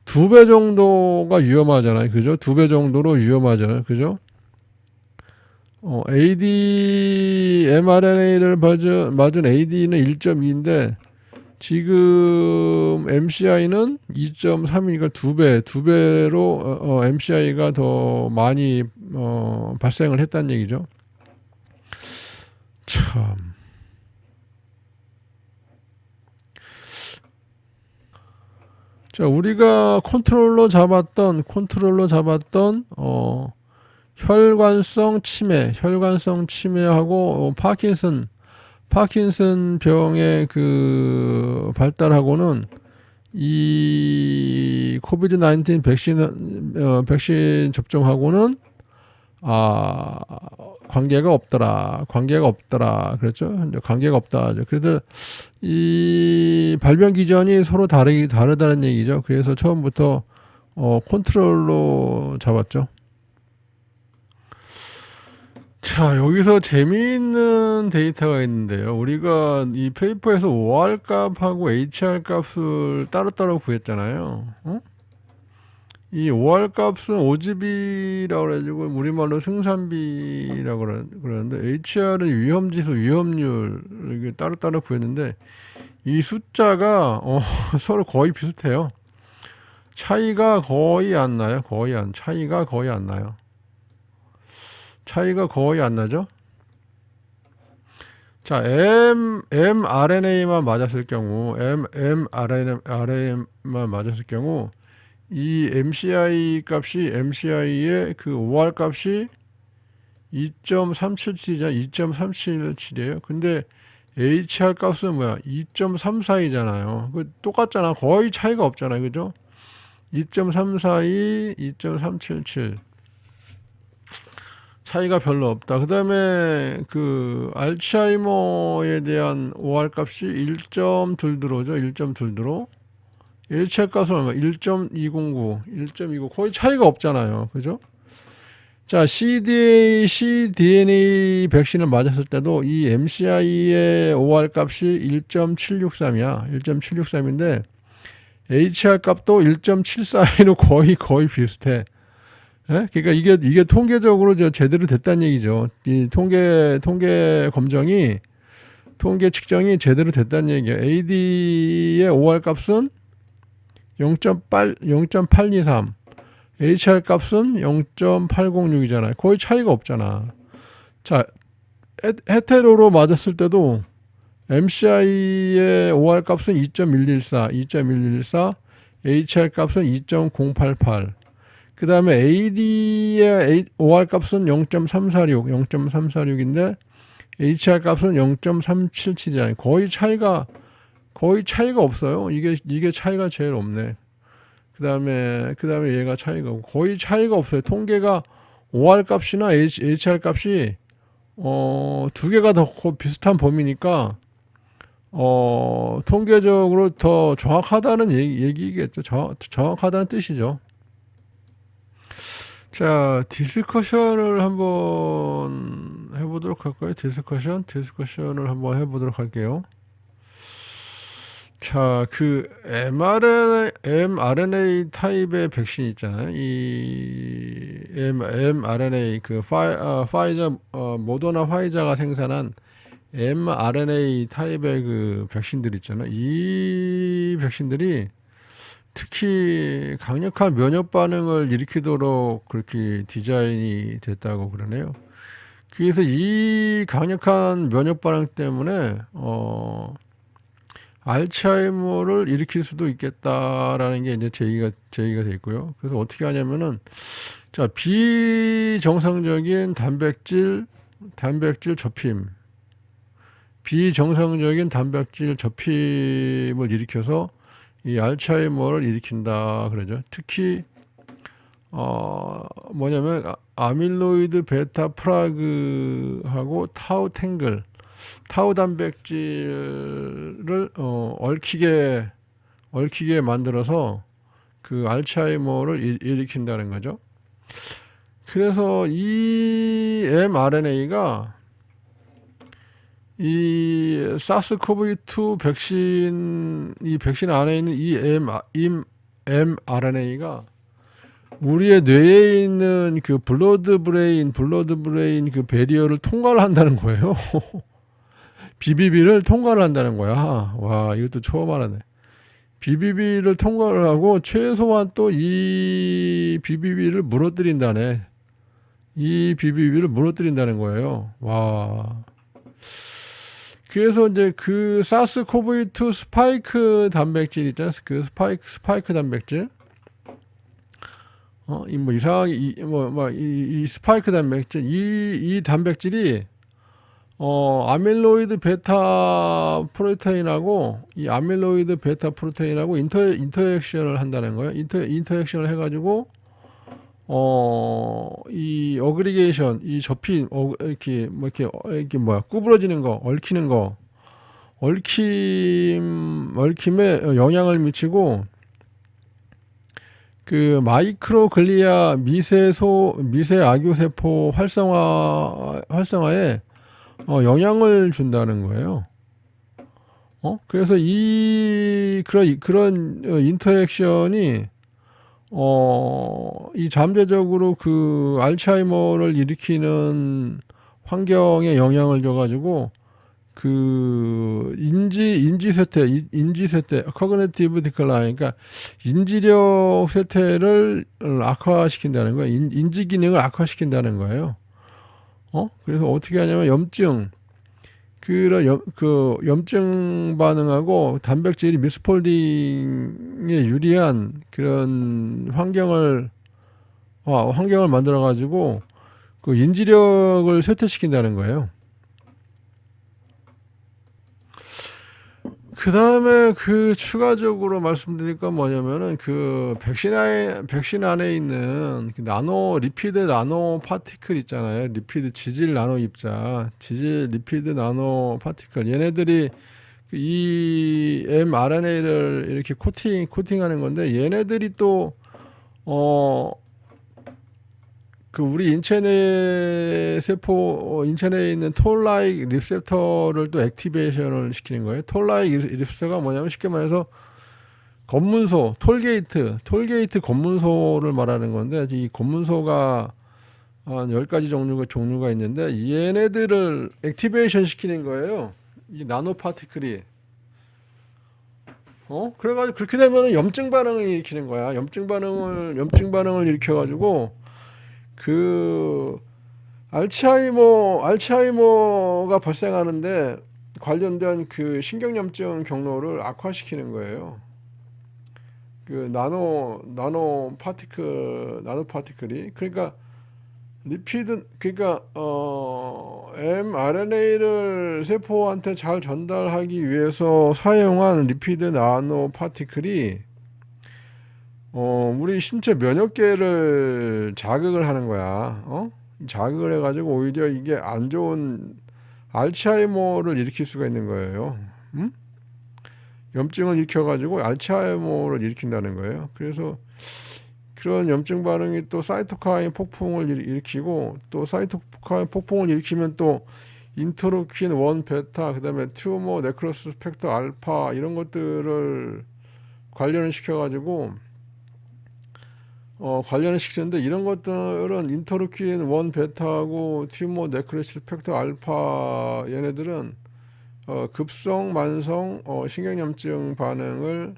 2배 정도가 위험하잖아요. 그죠? 2배 정도로 위험하잖아요. 그죠? mRNA를 맞은 AD는 1.2인데 지금 MCI는 2.3이니까 2배로 MCI가 더 많이 발생을 했다는 얘기죠. 참. 자, 우리가 컨트롤러 잡았던 혈관성 치매하고 파킨슨 병의 그 발달하고는 이 코비드 19 백신 접종하고는 관계가 없더라. 그렇죠? 관계가 없다. 그래서 이 발병 기전이 서로 다르다는 얘기죠. 그래서 처음부터 컨트롤로 잡았죠. 자, 여기서 재미있는 데이터가 있는데요. 우리가 이 페이퍼에서 OR 값하고 HR 값을 따로따로 구했잖아요. 이 OR 값은 OGB라고 그래가지고 우리말로 승산비라고 그러는데 HR은 위험지수, 위험률 이게 따로따로 구했는데 이 숫자가 서로 거의 비슷해요. 차이가 거의 안 나요. 차이가 거의 안 나요. 차이가 거의 안 나죠. 자, mRNA만 맞았을 경우, mRNA만 맞았을 경우, 이 MCI의 그 OR 값이 2.377이잖아요. 2.377이에요. 근데 HR 값은 뭐야? 2.342잖아요. 그 똑같잖아. 거의 차이가 없잖아요. 그죠? 2.342, 2.377. 차이가 별로 없다. 그 다음에 그 알츠하이머에 대한 OR 값이 1.2드로죠. 1.2드로. HR 값은 얼마? 1.209 거의 차이가 없잖아요. 그죠? 자, cDNA 백신을 맞았을 때도 이 MCI의 OR 값이 1.763이야. 1.763인데 HR 값도 1.742로 거의 비슷해. 예? 그러니까 이게 통계적으로 제대로 됐다는 얘기죠. 이 통계 검정이 통계 측정이 제대로 됐다는 얘기예요. AD의 OR 값은 0.823, HR 값은 0.806이잖아요. 거의 차이가 없잖아. 자, 헤테로로 맞았을 때도 MCI의 OR 값은 2.114, HR 값은 2.088. 그 다음에 AD의 OR 값은 0.346인데 HR 값은 0.377이잖아요. 거의 차이가 없어요. 이게 차이가 제일 없네. 그 다음에 얘가 차이가 없고 거의 차이가 없어요. 통계가 OR 값이나 HR 값이 두 개가 더 비슷한 범위니까 통계적으로 더 정확하다는 얘기겠죠. 정확하다는 뜻이죠. 자, 디스커션을 한번 해보도록 할까요? 디스커션을 한번 해보도록 할게요. 자, 그 mRNA 타입의 백신 있잖아요. 이 mRNA 그 파이저 모더나 화이자가 생산한 mRNA 타입의 그 백신들 있잖아요. 이 백신들이 특히 강력한 면역 반응을 일으키도록 그렇게 디자인이 됐다고 그러네요. 그래서 이 강력한 면역 반응 때문에 알츠하이머를 일으킬 수도 있겠다라는 게 이제 제기가 돼 있고요. 그래서 어떻게 하냐면은 자, 비정상적인 단백질 접힘, 비정상적인 단백질 접힘을 일으켜서 이 알츠하이머를 일으킨다 그러죠. 특히 뭐냐면 아밀로이드 베타 프라그하고 타우 탱글, 타우 단백질을 얽히게 만들어서 그 알츠하이머를 일으킨다는 거죠. 그래서 이 mRNA가 이 사스코브2 백신, 이 백신 안에 있는 이 mRNA가 우리의 뇌에 있는 그 블러드 브레인 그 배리어를 통과를 한다는 거예요. BBB를 통과를 한다는 거야. 와, 이것도 처음 알았네. BBB를 통과를 하고 최소한 또 이 BBB를 무너뜨린다는 거예요. 와. 그래서 이제 그 사스코브2 스파이크 단백질 있잖아요. 그 스파이크 단백질. 뭐 이상하게 이 스파이크 단백질, 이 단백질이 아밀로이드 베타 프로테인하고 인터액션을 한다는 거예요. 인터액션을 해가지고 이 어그리게이션, 이 접힌 이렇게 구부러지는 거, 얽힘에 영향을 미치고 그 마이크로글리아 미세 악유세포 활성화에 영향을 준다는 거예요. 그래서 그런 인터액션이 이 잠재적으로 그 알츠하이머를 일으키는 환경에 영향을 줘가지고 그 인지 쇠퇴, 커그니티브 디클라인, 그러니까 인지력 쇠퇴를 악화시킨다는 거예요. 인지 기능을 악화시킨다는 거예요. 그래서 어떻게 하냐면 염증 반응하고 단백질이 미스폴딩에 유리한 그런 환경을 만들어 가지고 그 인지력을 쇠퇴시킨다는 거예요. 그 다음에 그 추가적으로 말씀드릴 건 뭐냐면은 그 백신 안에 있는 그 리피드 나노 파티클 있잖아요. 지질 나노 입자, 리피드 나노 파티클. 얘네들이 이 mRNA를 이렇게 코팅하는 건데, 얘네들이 또, 그 우리 인체 내에 있는 톨라이크 리셉터를 또 액티베이션을 시키는 거예요. 톨라이크 리셉터가 뭐냐면 쉽게 말해서 검문소, 톨게이트 검문소를 말하는 건데, 이 검문소가 한 10가지 종류가 있는데 얘네들을 액티베이션 시키는 거예요. 이 나노 파티클이 그래가지고 그렇게 되면은 염증 반응을 일으키는 거야. 염증 반응을 일으켜가지고 그 알츠하이머가 발생하는데 관련된 그 신경염증 경로를 악화시키는 거예요. 그 나노 파티클이 그러니까 mRNA를 세포한테 잘 전달하기 위해서 사용한 리피드 나노 파티클이 우리 신체 면역계를 자극을 하는 거야. 자극을 해가지고 오히려 이게 안 좋은 알츠하이머를 일으킬 수가 있는 거예요. 염증을 일으켜가지고 알츠하이머를 일으킨다는 거예요. 그래서 그런 염증 반응이 또 사이토카인 폭풍을 일으키고, 또 사이토카인 폭풍을 일으키면 또 인터루킨 1 베타, 그 다음에 튜머 네크로스 팩터 알파 이런 것들을 관련을 시켜가지고 관련을 시키는데, 이런 것들은 인터루킨 1 베타하고 튜머 네크로스 팩터 알파 얘네들은 급성 만성 신경염증 반응을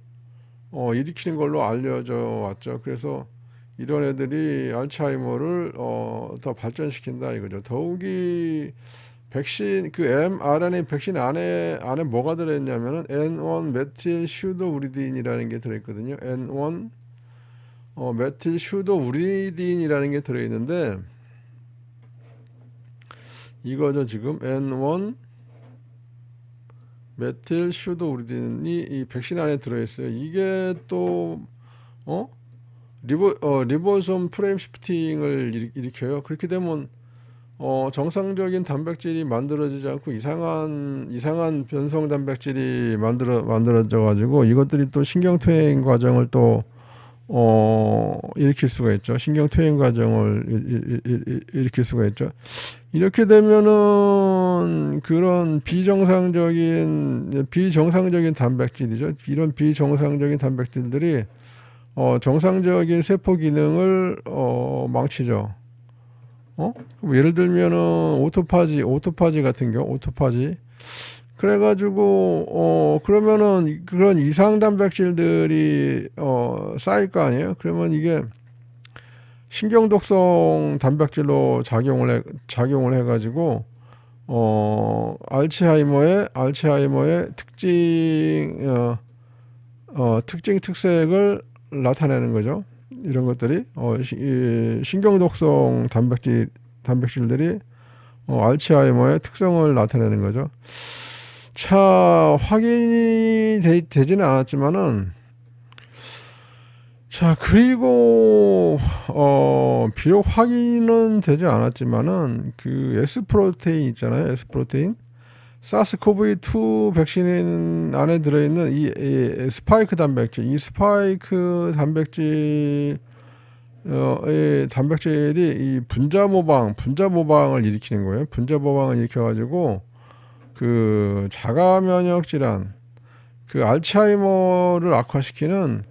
일으키는 걸로 알려져 왔죠. 그래서 이런 애들이 알츠하이머를 더 발전시킨다 이거죠. 더욱이 백신, 그 mRNA 백신 안에 뭐가 들어있냐면은 N1 메틸 슈도우리딘이라는 게 들어있거든요. N1 메틸 슈도우리딘이라는 게 들어있는데, 이거죠. 지금 N1 메틸 슈도우리딘이 이 백신 안에 들어있어요. 이게 또 리보솜 프레임 시프팅을 일으켜요. 그렇게 되면 정상적인 단백질이 만들어지지 않고 이상한 변성 단백질이 만들어져 가지고 이것들이 또 신경퇴행 과정을 또 일으킬 수가 있죠. 신경퇴행 과정을 일으킬 수가 있죠. 이렇게 되면은 그런 비정상적인 단백질이죠. 이런 비정상적인 단백질들이 정상적인 세포 기능을 망치죠. 예를 들면은 오토파지 같은 경우, 그래가지고 그러면은 그런 이상 단백질들이 쌓일 거 아니에요. 그러면 이게 신경독성 단백질로 작용을 해가지고 알츠하이머의 특색을 나타내는 거죠. 이런 것들이 신경독성 단백질들이 알츠하이머의 특성을 나타내는 거죠. 자, 확인이 되지는 않았지만은, 그리고 비록 확인은 되지 않았지만은 그 S 프로테인 있잖아요. S 프로테인. 사스코브이2 백신 안에 들어있는 이 스파이크 단백질, 이 스파이크 단백질이 이 분자 모방을 일으키는 거예요. 분자 모방을 일으켜가지고 그 자가 면역 질환, 그 알츠하이머를 악화시키는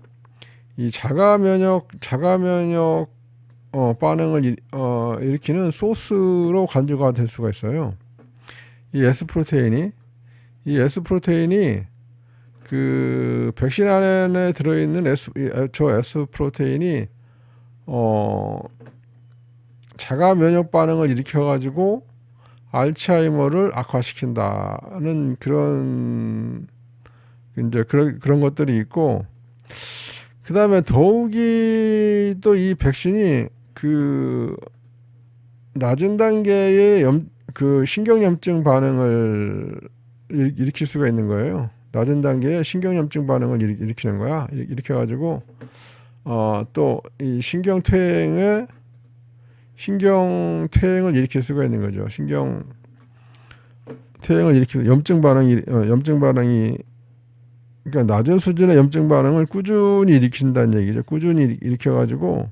이 자가 면역 반응을 일으키는 소스로 간주가 될 수가 있어요. 이 S 프로테인이 그 백신 안에 들어있는 S 프로테인이 자가 면역 반응을 일으켜가지고 알츠하이머를 악화시킨다는 그런 것들이 있고, 그 다음에 더욱이 또 이 백신이 그 낮은 단계의 그 신경염증 반응을 일으킬 수가 있는 거예요. 낮은 단계의 신경염증 반응을 일으키는 거야. 일으켜가지고 또 이 신경퇴행을 일으킬 수가 있는 거죠. 신경퇴행을 일으키는 염증 반응이 그러니까 낮은 수준의 염증 반응을 꾸준히 일으킨다는 얘기죠. 꾸준히 일으켜가지고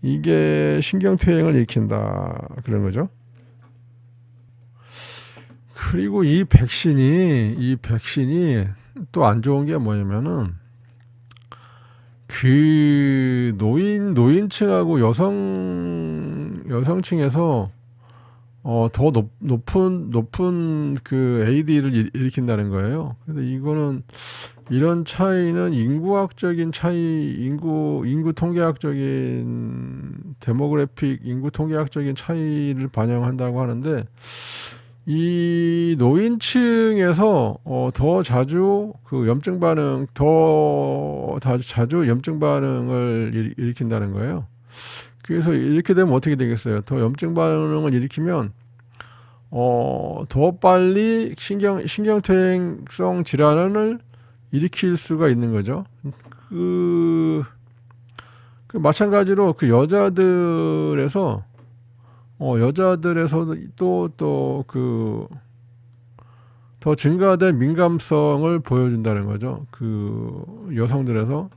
이게 신경퇴행을 일으킨다 그런 거죠. 그리고 이 백신이 또 안 좋은 게 뭐냐면은 그 노인층하고 여성층에서 더 높은 그 AD를 일으킨다는 거예요. 근데 이거는 이런 차이는 인구학적인 차이, 인구 통계학적인 데모그래픽 인구 통계학적인 차이를 반영한다고 하는데 이 노인층에서 더 자주 그 염증 반응 더 자주 염증 반응을 일으킨다는 거예요. 그래서 이렇게 되면 어떻게 되겠어요? 더 염증 반응을 일으키면 더 빨리 신경퇴행성 질환을 일으킬 수가 있는 거죠. 그, 그 마찬가지로 그 여자들에서도 또 그 더 증가된 민감성을 보여준다는 거죠. 그 여성들에서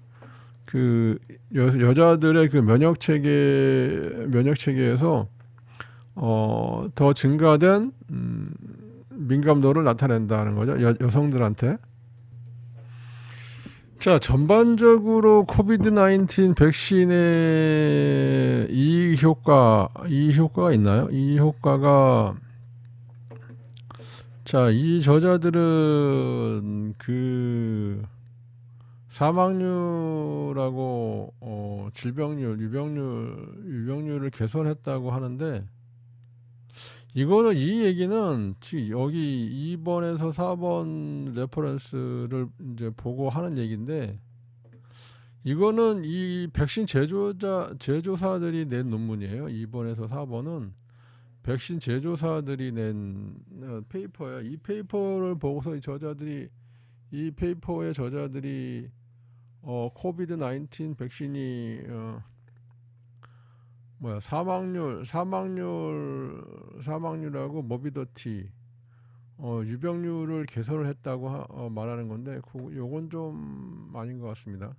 그 여자들의 그 면역 체계에서 더 증가된 민감도를 나타낸다는 거죠. 여성들한테. 자, 전반적으로 코비드 19 백신의 이 효과가 있나요? 이 효과가 자, 이 저자들은 그 사망률하고 질병률, 유병률을 개선했다고 하는데 이거는 이 얘기는 지금 여기 2번에서 4번 레퍼런스를 이제 보고 하는 얘기인데 이거는 이 백신 제조사들이 낸 논문이에요. 2번에서 4번은 백신 제조사들이 낸 페이퍼예요. 이 페이퍼를 보고서 이 페이퍼의 저자들이 코비드 19 백신이 사망률하고 모비더티 유병률을 개선을 했다고 말하는 건데 요건 좀 아닌 것 같습니다.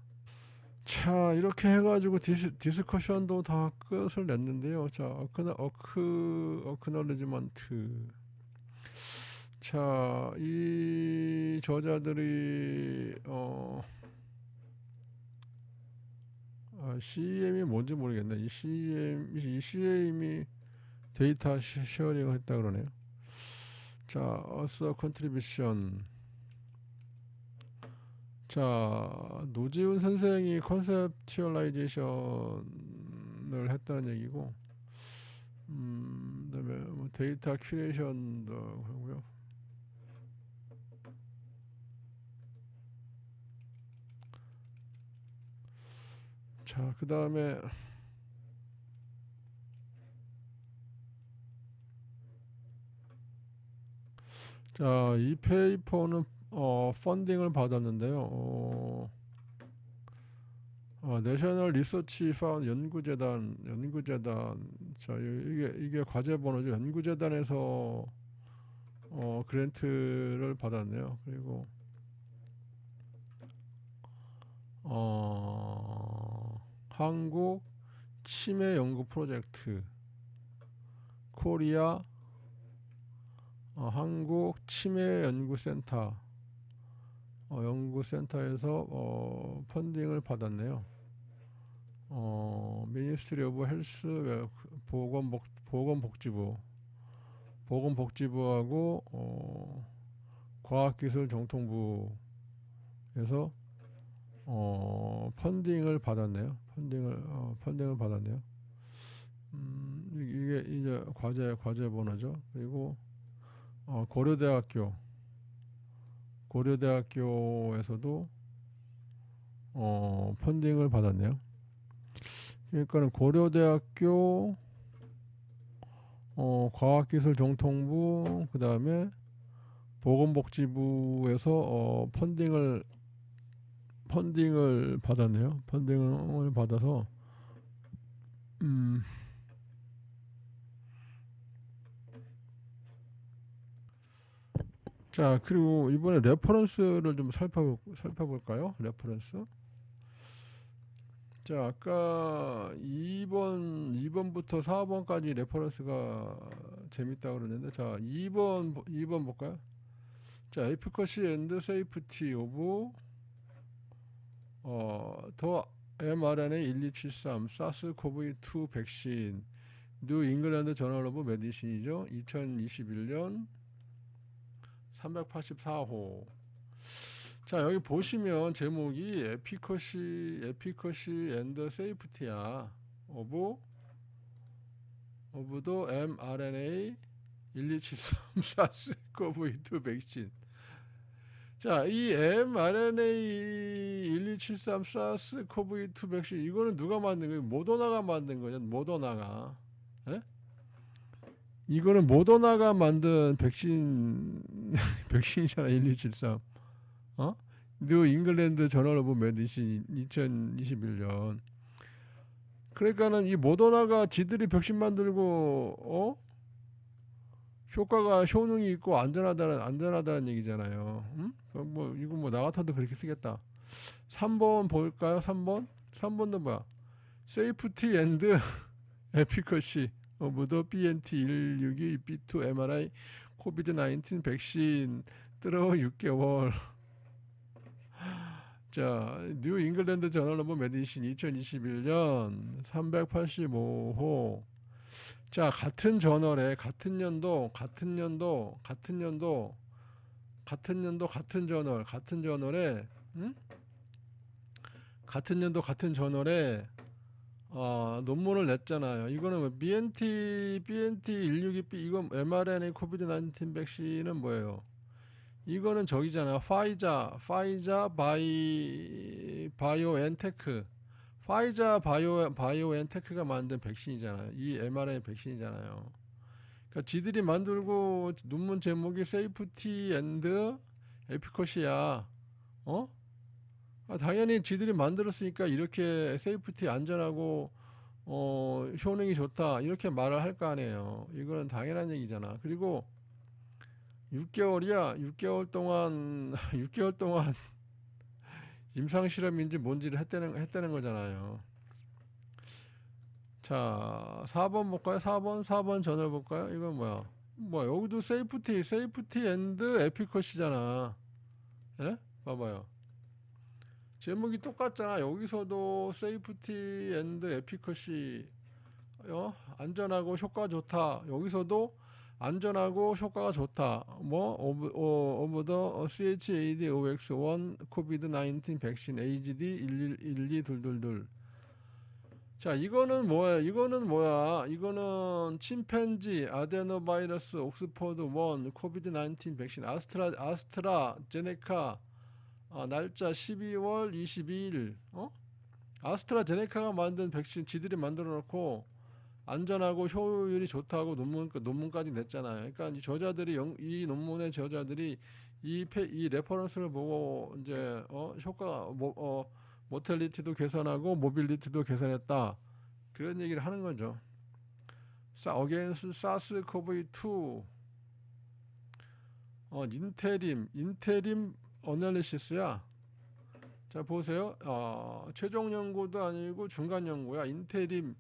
자, 이렇게 해가지고 디스커션도 다 끝을 냈는데요. 자, 어크널리지먼트. 자, 이 저자들이 CEM이 뭔지 모르겠네. 이 CEM이 데이터 쉐어링을 했다 그러네요. 자, 어서 컨트리뷰션. 자, 노지훈 선생이 컨셉츄얼라이제이션을 했다는 얘기고, 그다음에 뭐 데이터 큐레이션도 하고요. 자, 그다음에 자, 이 페이퍼는 펀딩을 받았는데요. 내셔널 리서치 파운 연구재단. 자, 이게 과제 번호죠. 연구재단에서 그랜트를 받았네요. 그리고 한국 치매 연구 프로젝트, 코리아 한국 치매 연구센터에서 펀딩을 받았네요. 미니스트리 오브 헬스 보건복지부하고 과학기술정통부에서 펀딩을 받았네요. 펀딩을 받았네요. 이게 이제 과제 번호죠. 그리고 고려대학교에서도 펀딩을 받았네요. 그러니까는 고려대학교 과학기술정통부 그 다음에 보건복지부에서 펀딩을 받았네요. 펀딩을 받아서 자, 그리고 이번에 레퍼런스를 좀 살펴볼까요? 레퍼런스. 자, 아까 2번부터 4번까지 레퍼런스가 재밌다고 그러는데, 자, 2번 볼까요? 자, 에피커시 앤드 세이프티 오브 더 mRNA 1273 사스 코브2 백신 뉴 잉글랜드 저널 오브 메디신이죠. 2021년 384호. 자, 여기 보시면 제목이 에피커시 앤드 세이프티야. 오브 더 mRNA 1273 사스 코브2 백신. 자, 이 mRNA 1273 사스 코브2 백신, 이거는 누가 만든 거예요? 모더나가 만든 거냐? 모더나가. 에? 이거는 모더나가 만든 백신 백신이잖아. 1273. 어? 뉴 잉글랜드 저널 오브 메디신 2021년. 그러니까는 이 모더나가 지들이 백신 만들고 효능이 있고 안전하다는 얘기잖아요. 응? 뭐 이거 뭐 나 같아도 그렇게 쓰겠다. 3번 볼까요? 3번도 뭐야? 세이프티 앤드 에피커시 오브 더 BNT 162 B2 mRNA 코비드 19 백신 들어 6개월. 자, 뉴 잉글랜드 저널 오브 메디신 2021년 385호. 자, 같은 저널에 같은 연도 같은 저널에 같은 연도 같은 저널에 논문을 냈잖아요. 이거는 뭐 BNT 162B, 이건 mRNA 코비드 19 백신은 뭐예요? 이거는 저기잖아. 파이자 바이오엔테크. 바이오엔테크가 만든 백신이잖아요. 이 mRNA 백신이잖아요. 그러니까 지들이 만들고 논문 제목이 세이프티 앤드 에피커시야. 당연히 지들이 만들었으니까 이렇게 세이프티 안전하고 효능이 좋다 이렇게 말을 할 거 아니에요. 이거는 당연한 얘기잖아. 그리고 6개월 동안 6개월 동안 임상 실험인지 뭔지를 했다는 거잖아요. 자, 4번 볼까요? 4번 전월 볼까요? 이건 뭐야? 여기도 세이프티 앤드 에피커시잖아. 예? 봐봐요. 제목이 똑같잖아. 여기서도 세이프티 앤드 에피커시, 안전하고 효과 좋다. 여기서도 안전하고 효과가 좋다. 오브 더 CHAdOX1 코비드 19 백신 AGD 11222. 자, 이거는 뭐야? 이거는 침팬지 아데노바이러스 옥스퍼드 1 코비드 19 백신 아스트라제네카, 날짜 12월 22일. 아스트라제네카가 만든 백신 지들이 만들어 놓고 안전하고 효율이 좋다고 논문까지 냈잖아요. 그러니까 이 저자들이 이 논문의 저자들이 이 레퍼런스를 보고 이제 효과 모텔리티도 개선하고 모빌리티도 개선했다. 그런 얘기를 하는 거죠. 어게인스 사스 코브2 인테림 어널리시스야. 자, 보세요. 최종 연구도 아니고 중간 연구야. 인테림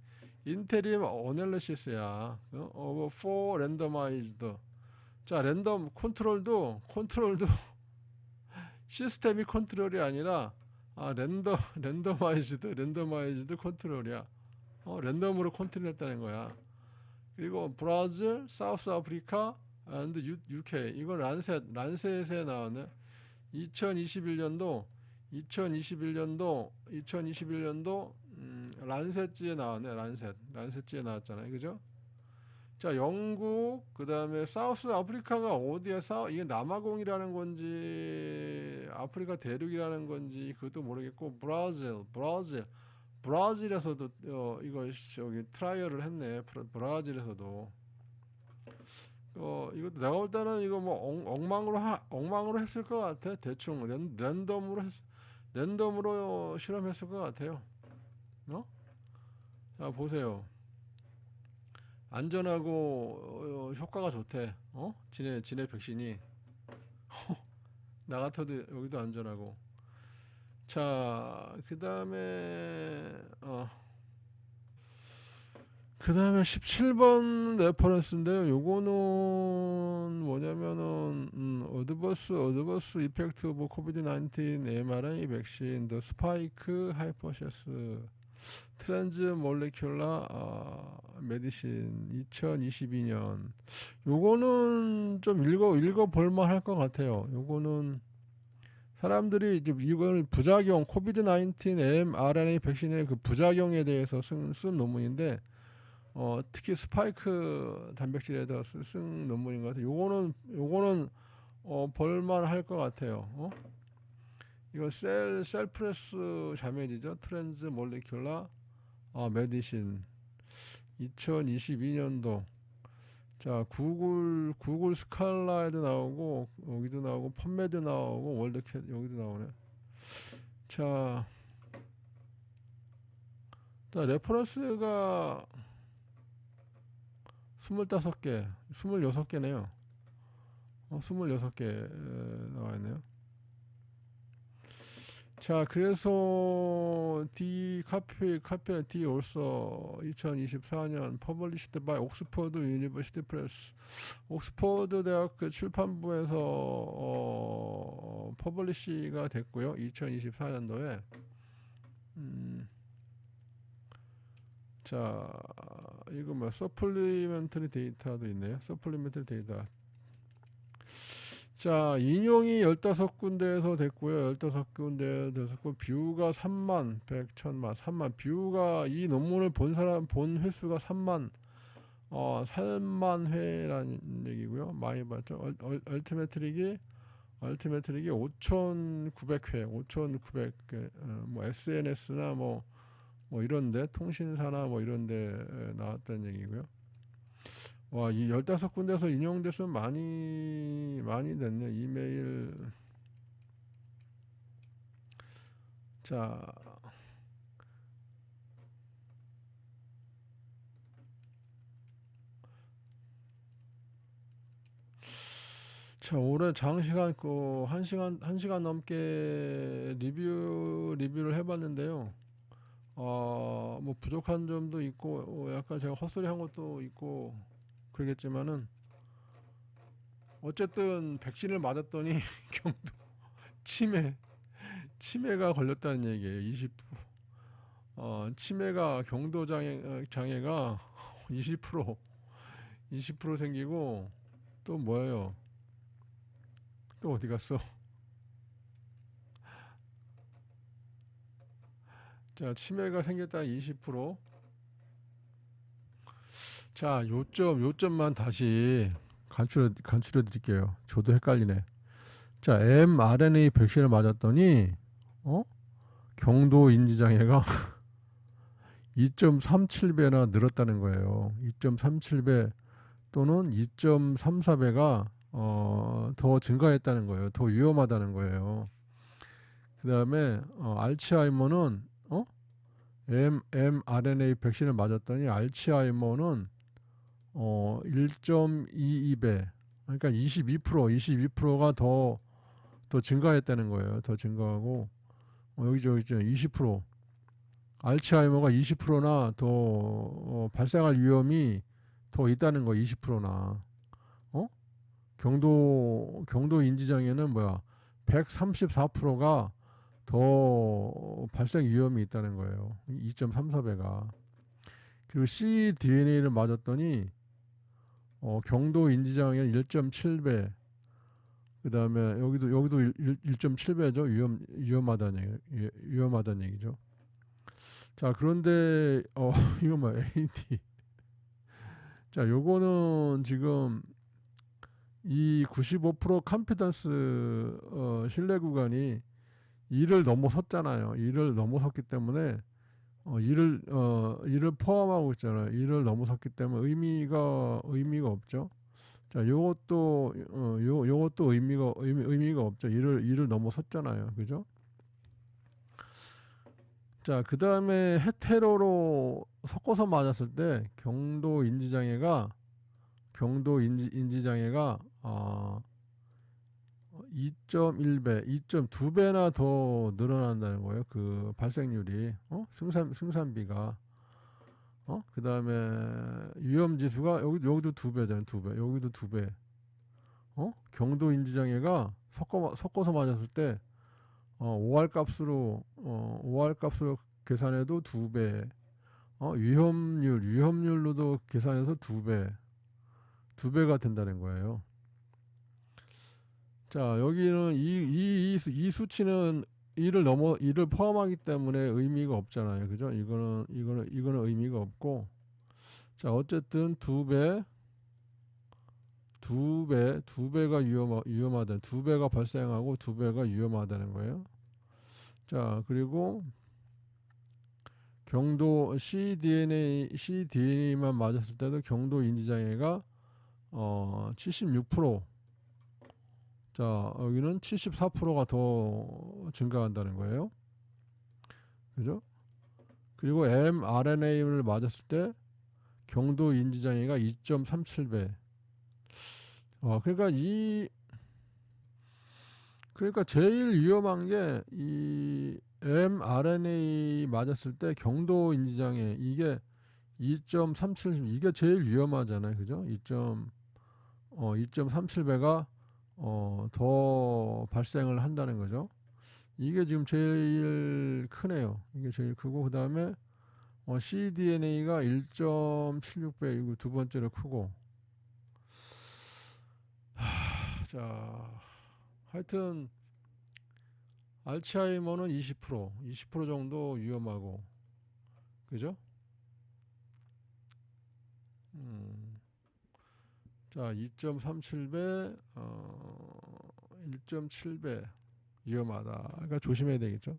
어널리시스야. over 4 randomized. 자, 랜덤 컨트롤도 시스템이 컨트롤이 아니라 랜더마이즈드 컨트롤이야. 랜덤으로 컨트롤했다는 거야. 그리고 브라질, 사우스 아프리카, and UK. 이건 란셋에 나왔네. 2021년도 란셋지에 나왔네. 란셋지에 나왔잖아요. 그죠? 자, 영국, 그 다음에 사우스 아프리카가 어디에 이게 남아공이라는 건지 아프리카 대륙이라는 건지 그것도 모르겠고, 브라질에서도 이거 저기 트라이얼을 했네. 브라질에서도 이것도 내가 볼 때는 이거 뭐 엉망으로 했을 것 같아. 대충 랜덤으로 실험했을 것 같아요. 자, 보세요. 안전하고 효과가 좋대. 지네 백신이. 나 같아도 여기도 안전하고. 자, 그 다음에 17번 레퍼런스인데요. 요거는 뭐냐면은 어드버스 이펙트 오브 코비드 19 mRNA 백신 더 스파이크 하이포시스. 트랜즈 몰레큘라 메디신 2022년. 요거는 좀 읽어볼만 할 것 같아요. 요거는 사람들이 이제 이거는 부작용, 코비드 19 mRNA 백신의 그 부작용에 대해서 쓴 논문인데, 특히 스파이크 단백질에 대해서 쓴 논문인 것 같아요. 요거는 볼만 할 것 같아요. 이거 셀프레스 자매지죠. 트랜스 몰레큘라 메디신 2022년도. 자, 구글 스칼라에도 나오고, 여기도 나오고, 펀메드 나오고, 월드캣 여기도 나오네. 자, 레퍼런스가 25개, 26개네요. 26개 나와 있네요. 자, 그래서 D also 2024년 published by Oxford University Press. 옥스퍼드 대학 그 출판부에서 퍼블리시가 됐고요. 2024년도에. 자, 이거 뭐 서플리멘터리 데이터도 있네요. 서플리멘터리 데이터. 자, 인용이 15군데에서 됐고요. 15군데에서 됐고, 뷰가 3만, 100, 1000만, 3만. 뷰가 이 논문을 본 횟수가 3만 회라는 얘기고요. 많이 봤죠. 얼티메트릭이 5,900회, 5,900, 뭐 SNS나 뭐 이런데, 통신사나 뭐 이런데 나왔다는 얘기고요. 와, 이 15군데서 인용됐으면 많이 됐네. 이메일. 자, 올해 장시간 한 시간 넘게 리뷰를 해봤는데요. 뭐 부족한 점도 있고, 약간 제가 헛소리 한 것도 있고, 그러겠지만은, 어쨌든 백신을 맞았더니 경도 치매가 걸렸다는 얘기예요. 20%. 경도 장애가 20% 생기고, 또 뭐예요? 또 어디 갔어? 자, 치매가 생겼다 20%. 자, 요점만 다시 간추려 드릴게요. 저도 헷갈리네. 자, mRNA 백신을 맞았더니 경도 인지 장애가 2.37배나 늘었다는 거예요. 2.37배 또는 2.34배가 더 증가했다는 거예요. 더 위험하다는 거예요. 그다음에 알츠하이머는 mRNA 백신을 맞았더니 알츠하이머는 1.22배, 그러니까 22%가 더 증가했다는 거예요. 더 증가하고 여기 20%, 알츠하이머가 20%나 더 발생할 위험이 더 있다는 거. 20%나 경도 인지장애는 134%가 더 발생 위험이 있다는 거예요. 2.34배가. 그리고 cDNA를 맞았더니 경도 인지장애 1.7배. 그 다음에 여기도 1.7배죠. 위험하다는 얘기죠. 자, 그런데 이거 뭐 AD. 자, 요거는 지금 이 95% 컴피던스 신뢰 구간이 2를 넘어섰잖아요. 2를 넘어섰기 때문에 2를 포함하고 있잖아요. 2를 넘어섰기 때문에 의미가 없죠. 자, 요것도 의미가 없죠. 2를 넘어섰잖아요. 그죠? 자, 그다음에 헤테로로 섞어서 맞았을 때 경도 인지 장애가 2.1배, 2.2배나 더 늘어난다는 거예요. 그 발생률이, 승산비가, 그 다음에 위험 지수가 여기도 2배잖아요. 2배, 여기도 2배. 경도 인지 장애가 섞어서 맞았을 때, OR 값으로 계산해도 2배. 위험률로도 계산해서 2배. 2배가 된다는 거예요. 자, 여기는 이 수치는 2를 포함하기 때문에 의미가 없잖아요. 그죠? 이거는 의미가 없고. 자, 어쨌든 2배가 위험하다는, 2배가 발생하고 2배가 위험하다는 거예요. 자, 그리고 경도 cDNA만 맞았을 때도 경도 인지장애가 76%. 자, 여기는 74%가 더 증가한다는 거예요. 그죠? 그리고 mRNA를 맞았을 때 경도 인지장애가 2.37배. 그러니까 제일 위험한 게 이 mRNA 맞았을 때 경도 인지장애, 이게 2.37, 이게 제일 위험하잖아요. 그죠? 2.37배가 더 발생을 한다는 거죠. 이게 지금 제일 크네요. 이게 제일 크고, 그 다음에 cDNA가 1.76배, 이거 두 번째로 크고. 자, 하여튼 알츠하이머는 20% 정도 위험하고, 그죠? 자, 2.37배, 1.7배 위험하다. 그러니까 조심해야 되겠죠.